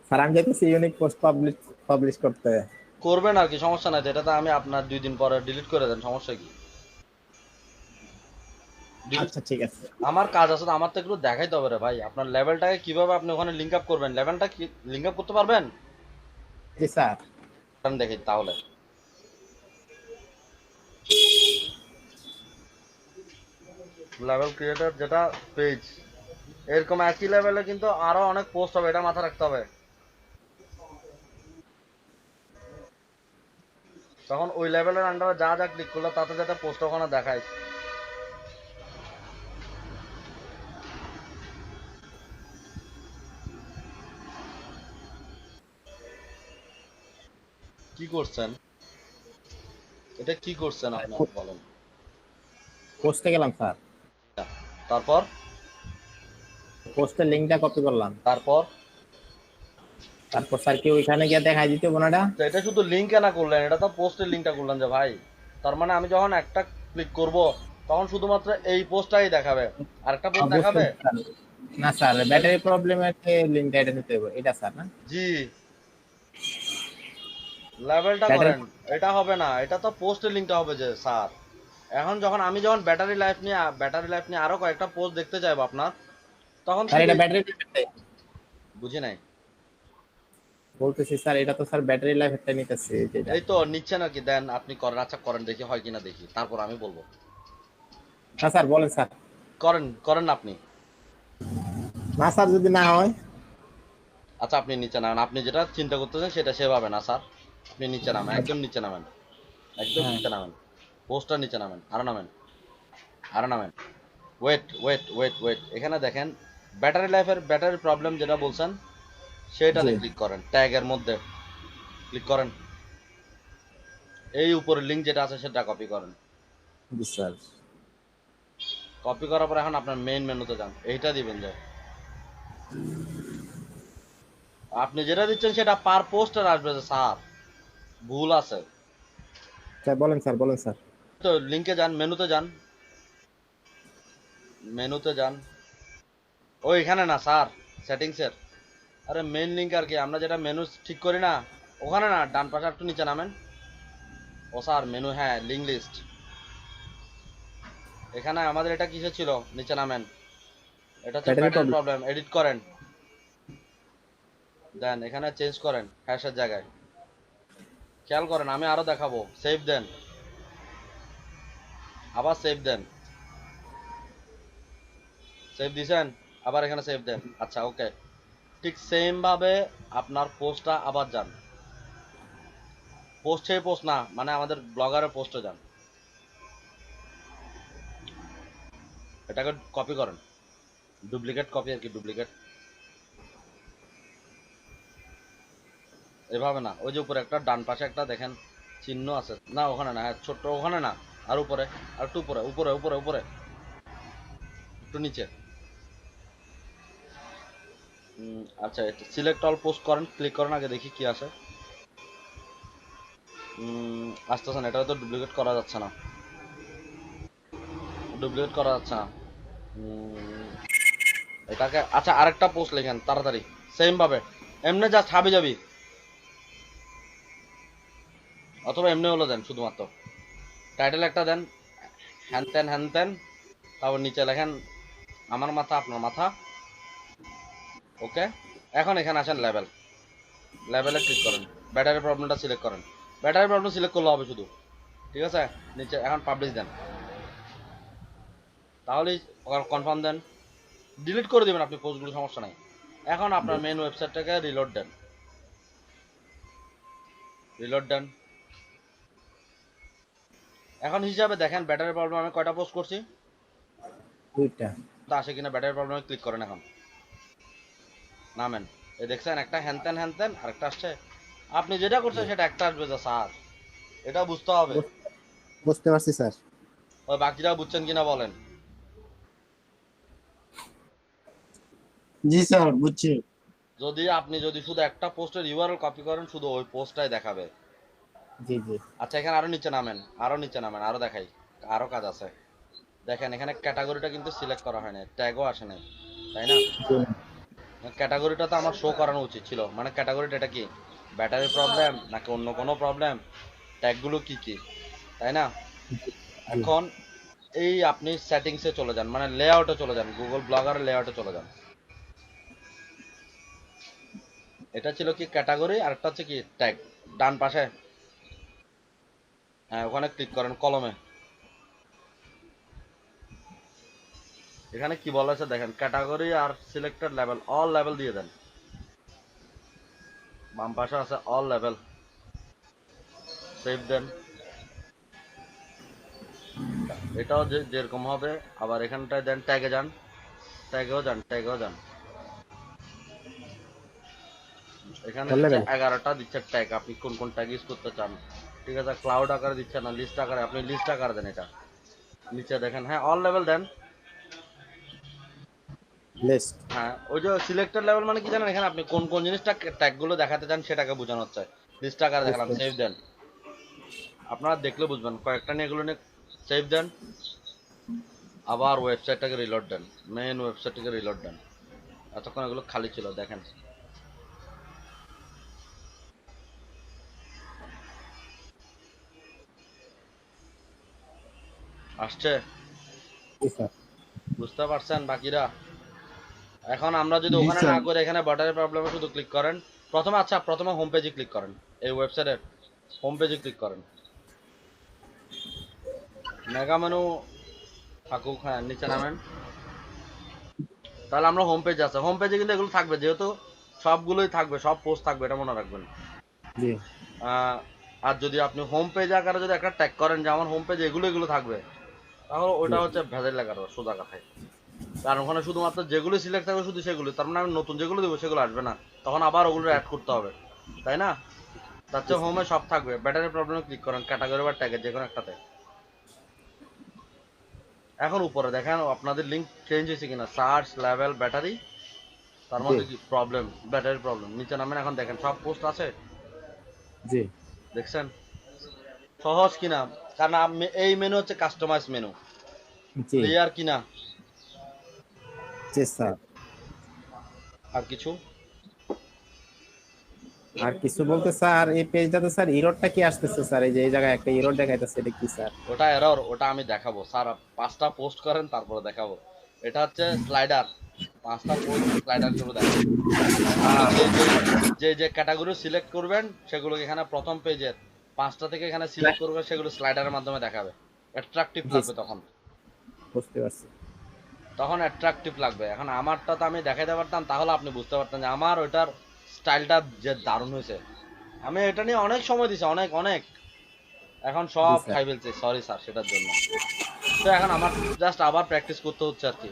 স্যার, আমি যাইতেছি ইউনিক পোস্ট পাবলিশ করতে। করবেন আর কি, সমস্যা নাই। যেটাতে আমি আপনার 2 দিন পরে ডিলিট করে দেন, সমস্যা কি? আচ্ছা ঠিক আছে। আমার কাজ আছে তো, আমার তো একটু দেখাইতে হবে রে ভাই। আপনার লেভেলটাকে কিভাবে আপনি ওখানে লিংক আপ করবেন, লেভেলটা কি লিংক আপ করতে পারবেন? জি স্যার। আমি দেখি তাহলে। লেভেল ক্রিয়েটর যেটা পেজ, এরকম একই লেভেলে কিন্তু আরো অনেক পোস্ট হবে, এটা মাথা রাখতে হবে। তখন ওই লেভেলের আন্ডারে যা যা ক্লিক করলে তাতে যাতে পোস্ট ওখানে দেখায়। কি করছেন এটা, কি করছেন আপনি বলেন? পোস্টে গেলাম স্যার, তারপর পোস্টের লিংকটা কপি করলাম, তারপর তারপর স্যার কি ওইখানে গিয়ে দেখাই দিতে বোনাটা? তো এটা শুধু লিংক না করলেন, এটা তো পোস্টের লিংকটা করলেন যে ভাই। তার মানে আমি যখন একটা ক্লিক করব তখন শুধুমাত্র এই পোস্টটাই দেখাবে, আরেকটা পোস্ট দেখাবে? না স্যার, ব্যাটারি প্রবলেমের লিংকটা এটা নিতে হবে, এটা স্যার না? জি লেভেলটা করেন, এটা হবে না, এটা তো পোস্টের লিংকটা হবে যে স্যার। এখন যখন আমি যখন ব্যাটারি লাইফ নিয়ে আরো কয়েকটা পোস্ট দেখতে চাইবো আপনার, তখন স্যার এটা শুধু- ব্যাটারি, বুঝি নাই। বলতেছি স্যার এটা তো স্যার ব্যাটারি লাইফ একটা নিতেছে যেটা। এই তো নিচ্ছে নাকি, দেন আপনি করেন। আচ্ছা করেন দেখি হয় কিনা দেখি, তারপর আমি বলবো। না স্যার বলেন স্যার। করেন করেন আপনি। না স্যার যদি না হয়? আচ্ছা আপনি নিচে নামেন, আপনি যেটা চিন্তা করতেছেন সেটা সেভাবে না স্যার। আপনি নিচে নামেন, একদম নিচে নামেন, একদম হ্যাঁ। নিচে নামেন, পোস্টার নিচে নামেন, আরো নামেন, আরো নামেন। ওয়েট ওয়েট ওয়েট ওয়েট, এখানে দেখেন ব্যাটারি প্রবলেম যেটা বলছেন সেটাতে জি। ক্লিক করেন, ট্যাগের মধ্যে ক্লিক করেন, এই উপরে লিংক যেটা আছে সেটা কপি করেন। জি স্যার। কপি করার পর এখন আপনার মেইন মেনুতে যান, এইটা দিবেন যে আপনি যেটা দিচ্ছেন সেটা পার পোস্টার আসবে যে স্যার ভুল আছে। স্যার বলেন স্যার, বলেন স্যার। তো লিংকে যান, মেনুতে যান, মেনুতে যান। ও এখানে না স্যার, সেটিংসের, আরে মেইন লিংক আর কি, আমরা যেটা মেনু ঠিক করি না ওখানে না, ডান পাশে একটু নিচে নামেন। ও স্যার মেনু, হ্যাঁ লিংক লিস্ট, এখানে আমাদের এটা কিসে ছিল, নিচে নামেন। এটা হচ্ছে ব্যাটারি ব্যাটারি প্রবলেম, এডিট করেন, দেন এখানে চেঞ্জ করেন হ্যাশের জায়গায়। খেয়াল করেন আমি আরো দেখাবো, সেভ দেন, আবার সেভ দেন, সেভ দিছেন? আবার এখানে সেভ দেন। আচ্ছা ওকে, ঠিক সেম ভাবে আপনার পোস্টটা আবার যান, পোস্ট সেই পোস্ট না, মানে আমাদের ব্লগারের পোস্টে যান, এটাকে কপি করেন, ডুপ্লিকেট কপি আর কি, ডুপ্লিকেট। এভাবে না, ওই যে উপরে একটা ডান পাশে একটা দেখেন চিহ্ন আছে না, ওখানে না, হ্যাঁ ছোট্ট ওখানে না, আর উপরে, আর একটু উপরে, উপরে উপরে উপরে একটু নিচে। আচ্ছা, এটা সিলেক্ট অল পোস্ট করেন, ক্লিক করেন, আগে দেখি কি আসে। আসতেছে না, এটা হয়তো ডুপ্লিকেট করা যাচ্ছে না, ডুপ্লিকেট করা যাচ্ছে না। এটাকে আচ্ছা আরেকটা পোস্ট লেখেন তাড়াতাড়ি, সেম ভাবে, এমনি জাস্ট হাবি যাবি, অথবা এমনি হলো দেন, শুধুমাত্র টাইটেল একটা দেন, হ্যান ত্যান হ্যান ত্যান, তারপর নিচে লেখেন আমার মাথা আপনার মাথা। ওকে, এখন এখানে আসেন লেভেল, লেভেলে ক্লিক করেন, ব্যাটারি প্রবলেমটা সিলেক্ট করেন, ব্যাটারি প্রবলেম সিলেক্ট করলে হবে শুধু, ঠিক আছে। নিচে এখন পাবলিশ দেন, তাহলেই কনফার্ম দেন, ডিলিট করে দেবেন আপনি পোস্টগুলো, সমস্যা নাই। এখন আপনার মেন ওয়েবসাইটটাকে রিলোড দেন, রিলোড দেন। এখন হিসাবে দেখেন ব্যাটারি প্রবলেম আমি কয়টা পোস্ট করছি, 2টা। তা আসে কিনা, ব্যাটারি প্রবলেমে ক্লিক করেন, এখন নামেন, এই দেখছেন একটা হ্যানত্যান হ্যানত্যান আরেকটা আসছে, আপনি যেটা করছেন সেটা একটা আসবে যা স্যার, এটা বুঝতে হবে। বুঝতে পারছি স্যার। ওই বাকিটা বুঝছেন কিনা বলেন। জি স্যার বুঝছি। যদি আপনি যদি শুধু একটা পোস্টের ইউআরএল কপি করেন, শুধু ওই পোস্টটাই দেখাবে। জি জি আচ্ছা এখানে আরো নিচে নামেন, আরো নিচে নামেন, আরো দেখাই, আরো কাজ আছে। দেখেন এখানে ক্যাটাগরিটা কিন্তু সিলেক্ট করা হয় না, ট্যাগও আসে নাই, তাই না? ক্যাটাগরিটা তো আমার শো করানো উচিত ছিল, মানে ক্যাটাগরিটা এটা কি, ব্যাটারি প্রবলেম নাকি অন্য কোনো প্রবলেম, ট্যাগগুলো কি কি, তাই না? জি। এখন এই আপনি সেটিংসে চলে যান, মানে লেআউটে চলে যান, গুগল ব্লগারের লেআউটে চলে যান। এটা ছিল কি ক্যাটাগরি, আর একটা হচ্ছে কি ট্যাগ, ডান পাশে, হ্যাঁ ওখানে ক্লিক করেন কলমে। এখানে কি বলা আছে দেখেন, category are selected level, all level দিয়ে দেন, বাম পাশে আছে অল লেভেল, সেভ দেন। এটাও যে যেরকম হবে, আবার এখানটায় দেন ট্যাগে যান, ট্যাগেও যান, ট্যাগেও যান। এখানে দিচ্ছে লেভেল। 11টা দিচ্ছে ট্যাগ, আপনি কোন কোন ট্যাগ ইউজ করতে চান, ঠিক আছে। ক্লাউড আকারে দিচ্ছে না, লিস্ট আকারে, আপনি লিস্ট আকারে দেন এটা। নিচে দেখেন, হ্যাঁ অল লেভেল দেন। লিস্ট। হ্যাঁ ওই যে সিলেক্টেড লেভেল মানে কি জানেন, এখানে আপনি কোন কোন জিনিসটা ট্যাগ গুলো দেখাতে চান সেটাকে বোঝানো হচ্ছে। লিস্ট আকারে দেখালাম, সেভ দেন, আপনারা দেখলে বুঝবেন, কয়েকটা নিয়ে এগুলো নিয়ে সেভ দেন। আবার ওয়েবসাইটটাকে রিলোড দেন, মেন ওয়েবসাইটটাকে রিলোড দেন, এতক্ষণ এগুলো খালি ছিল দেখেন। আসছে, জি স্যার। বুঝতে পারছেন বাকিরা? এখন আমরা যদি জি ওখানে স্যার। না করে এখানে ব্যাটারি প্রবলেমে শুধু ক্লিক করেন, প্রথমে আচ্ছা প্রথমে হোম পেজে ক্লিক করেন, এই ওয়েবসাইটের হোম পেজে ক্লিক করেন, মেগা মেনু থাকুক, হ্যাঁ নিচে নামেন, তাহলে আমরা হোম পেজে আছে, হোম পেজে কিন্তু এগুলো থাকবে, যেহেতু সবগুলোই থাকবে, সব পোস্ট থাকবে, এটা মনে রাখবেন। জি আর যদি আপনি হোম পেজ আকারে যদি একটা ট্যাগ করেন যে আমার হোম পেজে এগুলো এগুলো থাকবে, তাহলে জি ওটা হচ্ছে ভেজাল লাগার সোজা কথায়। কারণ ওখানে শুধুমাত্র যেগুলো সিলেক্ট থাকবে শুধু সেগুলো, তার মানে আমি নতুন যেগুলো দেবো সেগুলো আসবে না, তখন আবার ওগুলো অ্যাড করতে হবে, তাই না? তার চেয়ে হোমে সব থাকবে, ব্যাটারি প্রবলেমে ক্লিক করেন, ক্যাটাগরি বা ট্যাগে যে কোনো একটাতে। এখন উপরে দেখেন আপনাদের লিঙ্ক চেঞ্জ হয়েছে কিনা, সার্চ লেভেল ব্যাটারি, তার জি মধ্যে কি প্রবলেম, ব্যাটারি প্রবলেম, নিচে নামেন, এখন দেখেন সব পোস্ট আছে, জি দেখছেন সহজ কিনা? কারণ এই মেনু হচ্ছে কাস্টমাইজ মেনু, জি ক্লিয়ার কিনা? জি স্যার। আর কিছু? আর কিছু বলতে স্যার, এই পেজটাতে স্যার এররটা কি আসতেছে স্যার? এই যে এই জায়গায় একটা এরর দেখাইতেছে, এটা কি স্যার? ওটা এরর, ওটা আমি দেখাবো স্যার, 5টা পোস্ট করেন তারপরে দেখাবো। এটা হচ্ছে স্লাইডার, 5টা পোস্ট স্লাইডার গুলো দেখেন, আপনি যে যে যে যে ক্যাটাগরি সিলেক্ট করবেন সেগুলো এখানে প্রথম পেজের 5টা থেকে এখানে সিলেক্ট করবেন, সেগুলো স্লাইডারের মাধ্যমে দেখাবে, অ্যাট্রাকটিভ জি লাগবে স্যার, তখন। বুঝতে পারছি। তখন অ্যাট্রাকটিভ লাগবে। এখন আমারটা তো আমি দেখাইতে পারতাম, তাহলে আপনি বুঝতে পারতেন যে আমার ওইটার স্টাইলটা যে দারুণ হয়েছে। আমি এটা নিয়ে অনেক সময় দিছি, অনেক অনেক। এখন জি সব স্যার। খাই ফেলছে, সরি স্যার সেটার জন্য। তো এখন আমার জাস্ট আবার প্র্যাকটিস করতে হচ্ছে আর কি।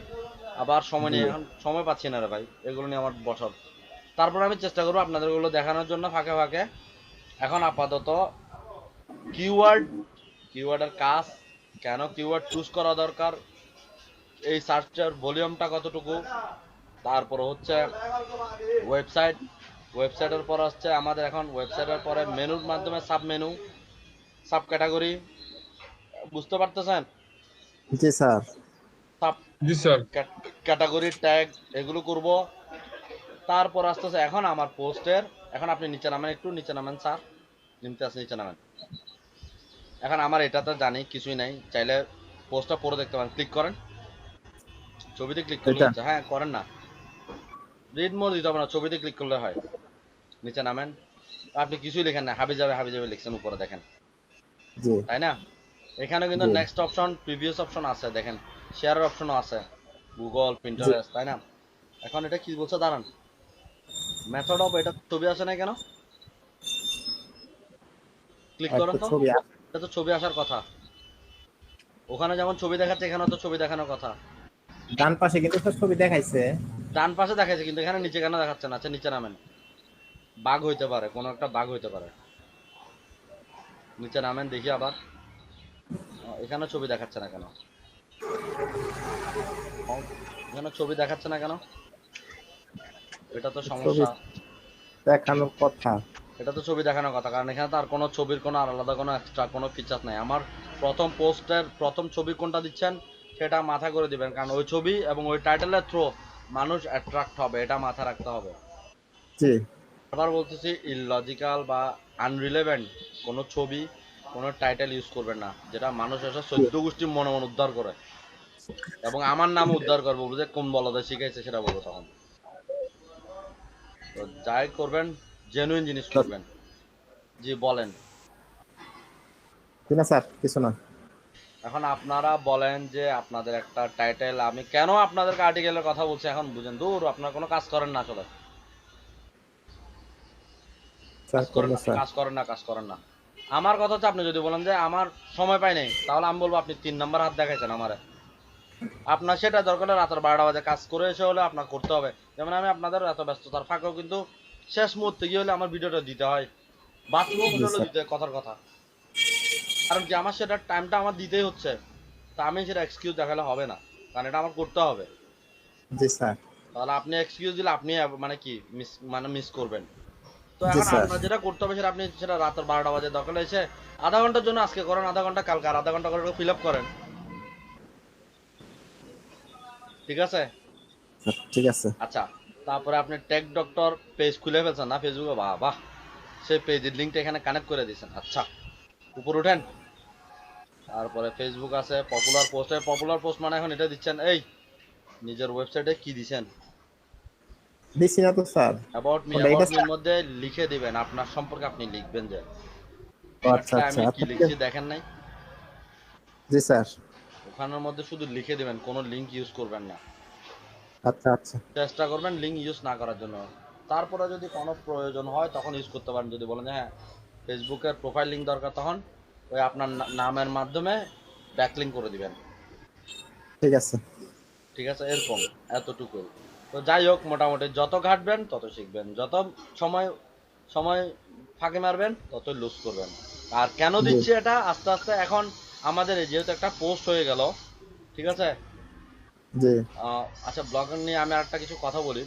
আবার সময় জি নিয়ে, এখন সময় পাচ্ছি না রে ভাই এগুলো নিয়ে আমার বসার। তারপর আমি চেষ্টা করবো আপনাদের গুলো দেখানোর জন্য ফাঁকে ফাঁকে। এখন আপাতত কিওয়ার্ড, কিওয়ার্ডের কাজ, কেন কিওয়ার্ড চুজ করা দরকার, এই সার্চের ভলিউমটা কতটুকু, তারপর হচ্ছে ওয়েবসাইট, ওয়েবসাইটের পর হচ্ছে আমাদের এখন ওয়েবসাইটের পরে মেনুর মাধ্যমে সাব মেনু, সাব ক্যাটাগরি, বুঝতে পারতেছেন? জি স্যার। সাব জি স্যার। ক্যাটাগরি ট্যাগ এগুলো করব। তারপর আস্তে আস্তে এখন আমার পোস্টের, এখন আপনি নিচে নামেন, একটু নিচে নামেন স্যার, নিমতে আছে নিচে নামেন। এখন আমার এটাতে জানি কিছুই নাই, চাইলে পোস্টটা পরে দেখতে পারেন, ক্লিক করেন, ছবিতে ক্লিক করলে এটা হচ্ছে, হ্যাঁ করেন না, রিড মোর দিতে হবে না, ছবিতে ক্লিক করলে হয়। নিচে নামেন, আপনি কিছুই লেখেন না, হাবি যাবে হাবি যাবে লিখছেন উপরে দেখেন, জি তাই না? এখানে কিন্তু জি নেক্সট অপশন, প্রিভিয়াস অপশন আছে, দেখেন শেয়ারের অপশনও আছে, গুগল, জি। পিন্টারেস্ট, তাই না? এখন এটা কি বলছে দাঁড়ান, মেথড অফ, এটা ছবি আসে না কেন, ক্লিক করেন একটা তো, ছবি এটা তো ছবি আসার কথা, ওখানে যেমন ছবি দেখাচ্ছে এখানে তো ছবি দেখানোর কথা। ডান পাশে কিন্তু স্যার ছবি দেখাইছে। ডান পাশে দেখাচ্ছে কিন্তু এখানে নিচে কেন দেখাচ্ছে না? আচ্ছা নিচে নামেন, বাগ হইতে পারে, কোনো একটা বাগ হইতে পারে, নিচে নামেন দেখি আবার। এখানে ছবি দেখাচ্ছে না কেন? এখানে ছবি দেখাচ্ছে না কেন? এটা তো ছবি সমস্যা। দেখানোর কথা। এটা তো ছবি দেখানোর কথা, কারণ এখানে তো আর কোনো ছবির কোনো আর আলাদা কোনো এক্সট্রা কোনো ফিচার নাই। আমার প্রথম পোস্টের প্রথম ছবি কোনটা দিচ্ছেন সেটা মাথা করে দিবেন, কারণ ওই ছবি এবং ওই টাইটেলের থ্রু মানুষ অ্যাট্রাক্ট হবে, এটা মাথা রাখতে হবে। জি আবার বলতেছি, ইললজিক্যাল বা আনরিলেভেন্ট কোনো ছবি, কোনো টাইটেল ইউজ করবেন না, যেটা মানুষ এসে জি। 14 গোষ্ঠীর মনে মনে উদ্ধার করে, এবং আমার নাম উদ্ধার করবো, বলবো যে কোন বলদে শিখাইছে সেটা বলবো তখন। তো যাই করবেন, জেনুইন জিনিস করবেন। জি বলেন। জি না স্যার, কিছু না। এখন আপনারা বলেন যে আপনাদের একটা টাইটেল, আমি কেন আপনাদেরকে আর্টিকেলের কথা বলছি এখন বুঝেন, দূর আপনারা কোনো কাজ করেন না আসলে, স্যার কাজ করেন করবো আপনি, স্যার। কাজ করেন না, কাজ করেন না। আমার কথা হচ্ছে, আপনি যদি বলেন যে আমার সময় পাই নাই, তাহলে আমি বলবো আপনি 3 নাম্বার হাত দেখাইছেন আমারে। আপনার সেটা দরকার হলে রাতের 12টা বাজে কাজ করে এসে হলে আপনার করতে হবে। যেমন আমি আপনাদের এত ব্যস্ততার ফাঁকেও কিন্তু শেষ মুহূর্তে গিয়ে হলে আমার ভিডিওটা দিতে হয়, বাথরুমও জি হলে স্যার। দিতে হয়, কথার কথা। কারণ কি, আমার সেটা টাইমটা আমার দিতেই হচ্ছে, তা আমি সেটা এক্সকিউজ দেখালে হবে না, কারণ এটা আমার করতে হবে। জি স্যার। তাহলে আপনি এক্সকিউজ দিলে আপনি মানে কি মিস করবেন। তো জি এখন স্যার। আপনার যেটা করতে হবে সেটা আপনি সেটা রাতের 12টা বাজে দরকার হলে এসে আধা ঘন্টার জন্য আজকে করেন, আধা ঘন্টা কালকে, আর আধা ঘন্টা করে ফিল আপ করেন, ঠিক আছে? স্যার, ঠিক আছে। আচ্ছা, তারপরে আপনি টেক ডক্টর পেজ খুলে ফেলছেন না ফেসবুকে, বাহ বাহ, সেই পেজের লিঙ্কটা এখানে কানেক্ট করে দিয়েছেন। আচ্ছা, উপর উঠেন, তারপরে ফেসবুক আছে, পপুলার পোস্ট, পপুলার পোস্ট মানে এখন এটা দিচ্ছেন, এই নিজের ওয়েবসাইটে কি দিচ্ছেন, দিছি না তো স্যার। অ্যাবাউট মি, কোনটা এটা অ্যাবাউট মির স্যার? মধ্যে লিখে দিবেন আপনার সম্পর্কে, আপনি লিখবেন যে ও আচ্ছা একটা আচ্ছা আমি কি আচ্ছা, ঠিক লিখছি আছে। দেখেন নাই, জি স্যার। ওখানের মধ্যে শুধু লিখে দিবেন, কোনো লিঙ্ক ইউজ করবেন না, আচ্ছা আচ্ছা। চেষ্টা করবেন লিঙ্ক ইউজ না করার জন্য। তারপরে যদি কোনো প্রয়োজন হয় তখন ইউজ করতে পারেন, যদি বলেন যে হ্যাঁ ফেসবুকের প্রোফাইল লিঙ্ক দরকার, তখন ওই আপনার নামের মাধ্যমে ব্যাকলিঙ্ক করে দিবেন, ঠিক আছে। ঠিক আছে? এরকম, এতটুকু। তো যাই হোক, মোটামুটি যত ঘাটবেন তত শিখবেন, যত সময় সময় ফাঁকি মারবেন ততই লুজ করবেন। আর কেন জি দিচ্ছি এটা আস্তে আস্তে, এখন আমাদের এই যেহেতু একটা পোস্ট হয়ে গেল, ঠিক আছে? জি আচ্ছা, ব্লগার নিয়ে আমি আরেকটা কিছু কথা বলি।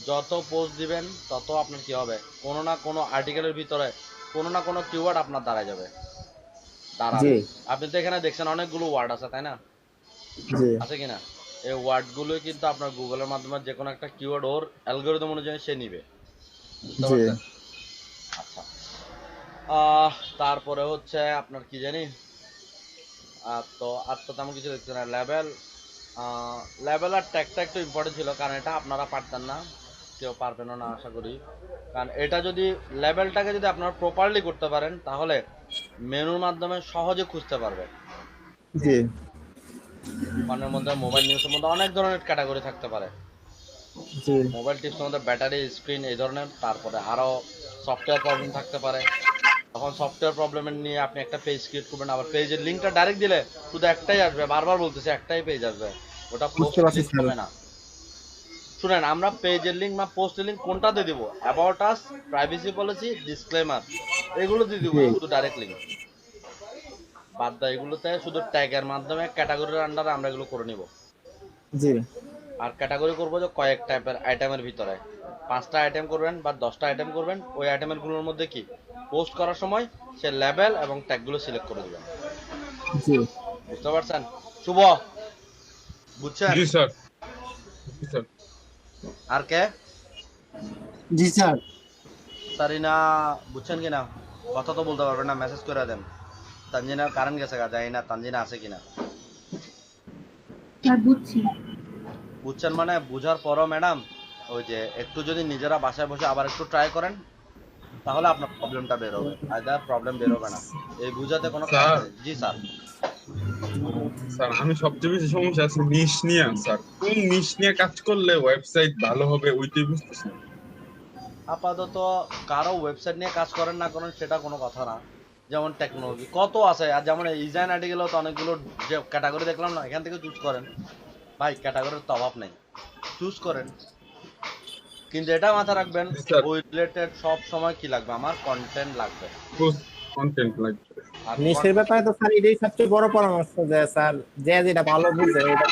যত পোস্ট দিবেন তত আপনার কি হবে, কোনো না কোনো আর্টিকেলের ভিতরে কোনো না কোনো কিওয়ার্ড আপনার দাঁড়ায় যাবে, জি দাঁড়াবে। আপনি তো এখানে দেখছেন অনেকগুলো ওয়ার্ড আছে, তাই না? জি আছে কিনা? এই ওয়ার্ডগুলোই কিন্তু আপনার গুগলের মাধ্যমে যে কোনো একটা কিওয়ার্ড ওর অ্যালগরিদম অনুযায়ী সে নিবে, বুঝতে জি পারছেন? আচ্ছা, তারপরে হচ্ছে আপনার কি জানি, আর তো তেমন কিছু দেখছি না। লেভেল, লেভেল আর ট্যাগটা একটু ইম্পর্টেন্ট ছিল, কারণ এটা আপনারা পারতেন না, কেউ পারবেনও না আশা করি। কারণ এটা যদি, লেভেলটাকে যদি আপনারা প্রপারলি করতে পারেন তাহলে মেনুর মাধ্যমে সহজে খুঁজতে পারবেন। জি ফোনের মধ্যে মোবাইল নিউজের মধ্যে অনেক ধরনের ক্যাটাগরি থাকতে পারে। জি মোবাইল টিপসের মধ্যে ব্যাটারি, স্ক্রিন এই ধরনের, তারপরে আরো সফটওয়্যার প্রবলেম থাকতে পারে। তখন সফটওয়্যার প্রবলেমের নিয়ে আপনি একটা পেজ ক্রিয়েট করবেন, আবার পেজের লিঙ্কটা ডাইরেক্ট দিলে শুধু একটাই আসবে, বারবার বলতেছে একটাই পেজ আসবে, ওটা পোস্ট বুঝতে পারছি লিঙ্ক স্যার। হবে না। শুনেন, আমরা পেজের লিঙ্ক না পোস্টের লিঙ্ক কোনটাতে দিব? About us, privacy policy, disclaimer, এগুলো দিয়ে দিব জি শুধু ডাইরেক্ট লিঙ্ক। বাদ দেয় এগুলোতে শুধু ট্যাগের মাধ্যমে ক্যাটাগরির আন্ডারে আমরা এগুলো করে নিব। জি আর ক্যাটাগরি করবো যে কয়েক টাইপের আইটেমের ভিতরে 5টা আইটেম করবেন বা 10টা আইটেম করবেন। ওই আইটেমের গুলোর মধ্যে কি পোস্ট করার সময় সে লেবেল এবং ট্যাগগুলো সিলেক্ট করে দিবেন। জি বুঝতে পারছেন? শুভ, বুঝছেন? জি স্যার, জি স্যার। আর কে? জি স্যার। সারিনা, বুঝছেন কিনা? কথা তো বলতে পারবেন না, মেসেজ করে দেন। তানজিনার কারেন্ট গেছে গা, জানি না তানজিনা আছে কিনা। স্যার বুঝছি। বুঝছেন মানে বুঝার পরও ম্যাডাম ওই যে একটু যদি নিজেরা বাসায় বসে আবার একটু ট্রাই করেন, তাহলে আপনার প্রবলেমটা বের হবে, আদার প্রবলেম বের হবে না। এই বুঝাতে কোনো কাজ স্যার, নেই। জি স্যার। স্যার আমি সবচেয়ে বেশি সমস্যা আছে নিশ নিয়ে। স্যার কোন নিশ নিয়ে কাজ করলে ওয়েবসাইট ভালো হবে ওইটাই বুঝতেছি না। আপাতত কারো ওয়েবসাইট নিয়ে কাজ করেন না করেন সেটা কোনো কথা না। যেমন টেকনোলজি কত আছে, আর যেমন ডিজাইন আর্টিকেলও তো অনেকগুলো যে ক্যাটাগরি দেখলাম না, এখান থেকে চুজ করেন। ভাই ক্যাটাগরির তো অভাব নেই, চুজ করেন। কিন্তু এটা মাথা রাখবেন, জি স্যার, ওই রিলেটেড সব সময় কি লাগবে, আমার কন্টেন্ট লাগবে। কন্টেন্ট লাগবে। আর নিশের ব্যাপারে তো স্যার এটাই সবচেয়ে বড় পরামর্শ যে স্যার যে যেটা ভালো বুঝে এটা।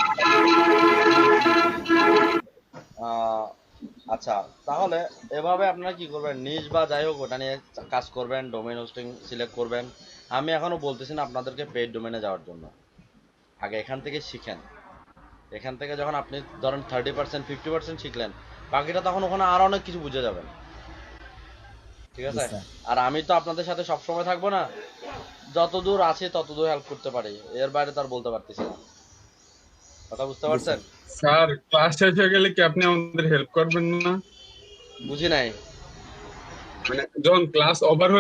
আচ্ছা, তাহলে এভাবে আপনারা কি করবেন, নিজ বা যাই হোক ওটা নিয়ে কাজ করবেন, ডোমেইন হোস্টিং সিলেক্ট করবেন। আমি এখনো বলতেছি না আপনাদেরকে পেইড ডোমেইনে যাওয়ার জন্য, আগে এখান থেকে শিখেন। এখান থেকে যখন আপনি ধরেন 30% 50% শিখলেন, বাকিটা তখন ওখানে আরো অনেক কিছু বুঝে যাবেন। ঠিক জি আছে? স্যার। আর আমি তো আপনাদের সাথে সবসময় থাকবো না, যতদূর আছে ততদূর হেল্প করতে পারি, এর বাইরে তো আর বলতে পারতেছি না। কথা বুঝতে জি পারছেন? স্যার। স্যার ক্লাস শেষ হয়ে গেলে কি আপনি আমাদের হেল্প করবেন না? বুঝি নাই। মানে যখন ক্লাস ওভার হয়ে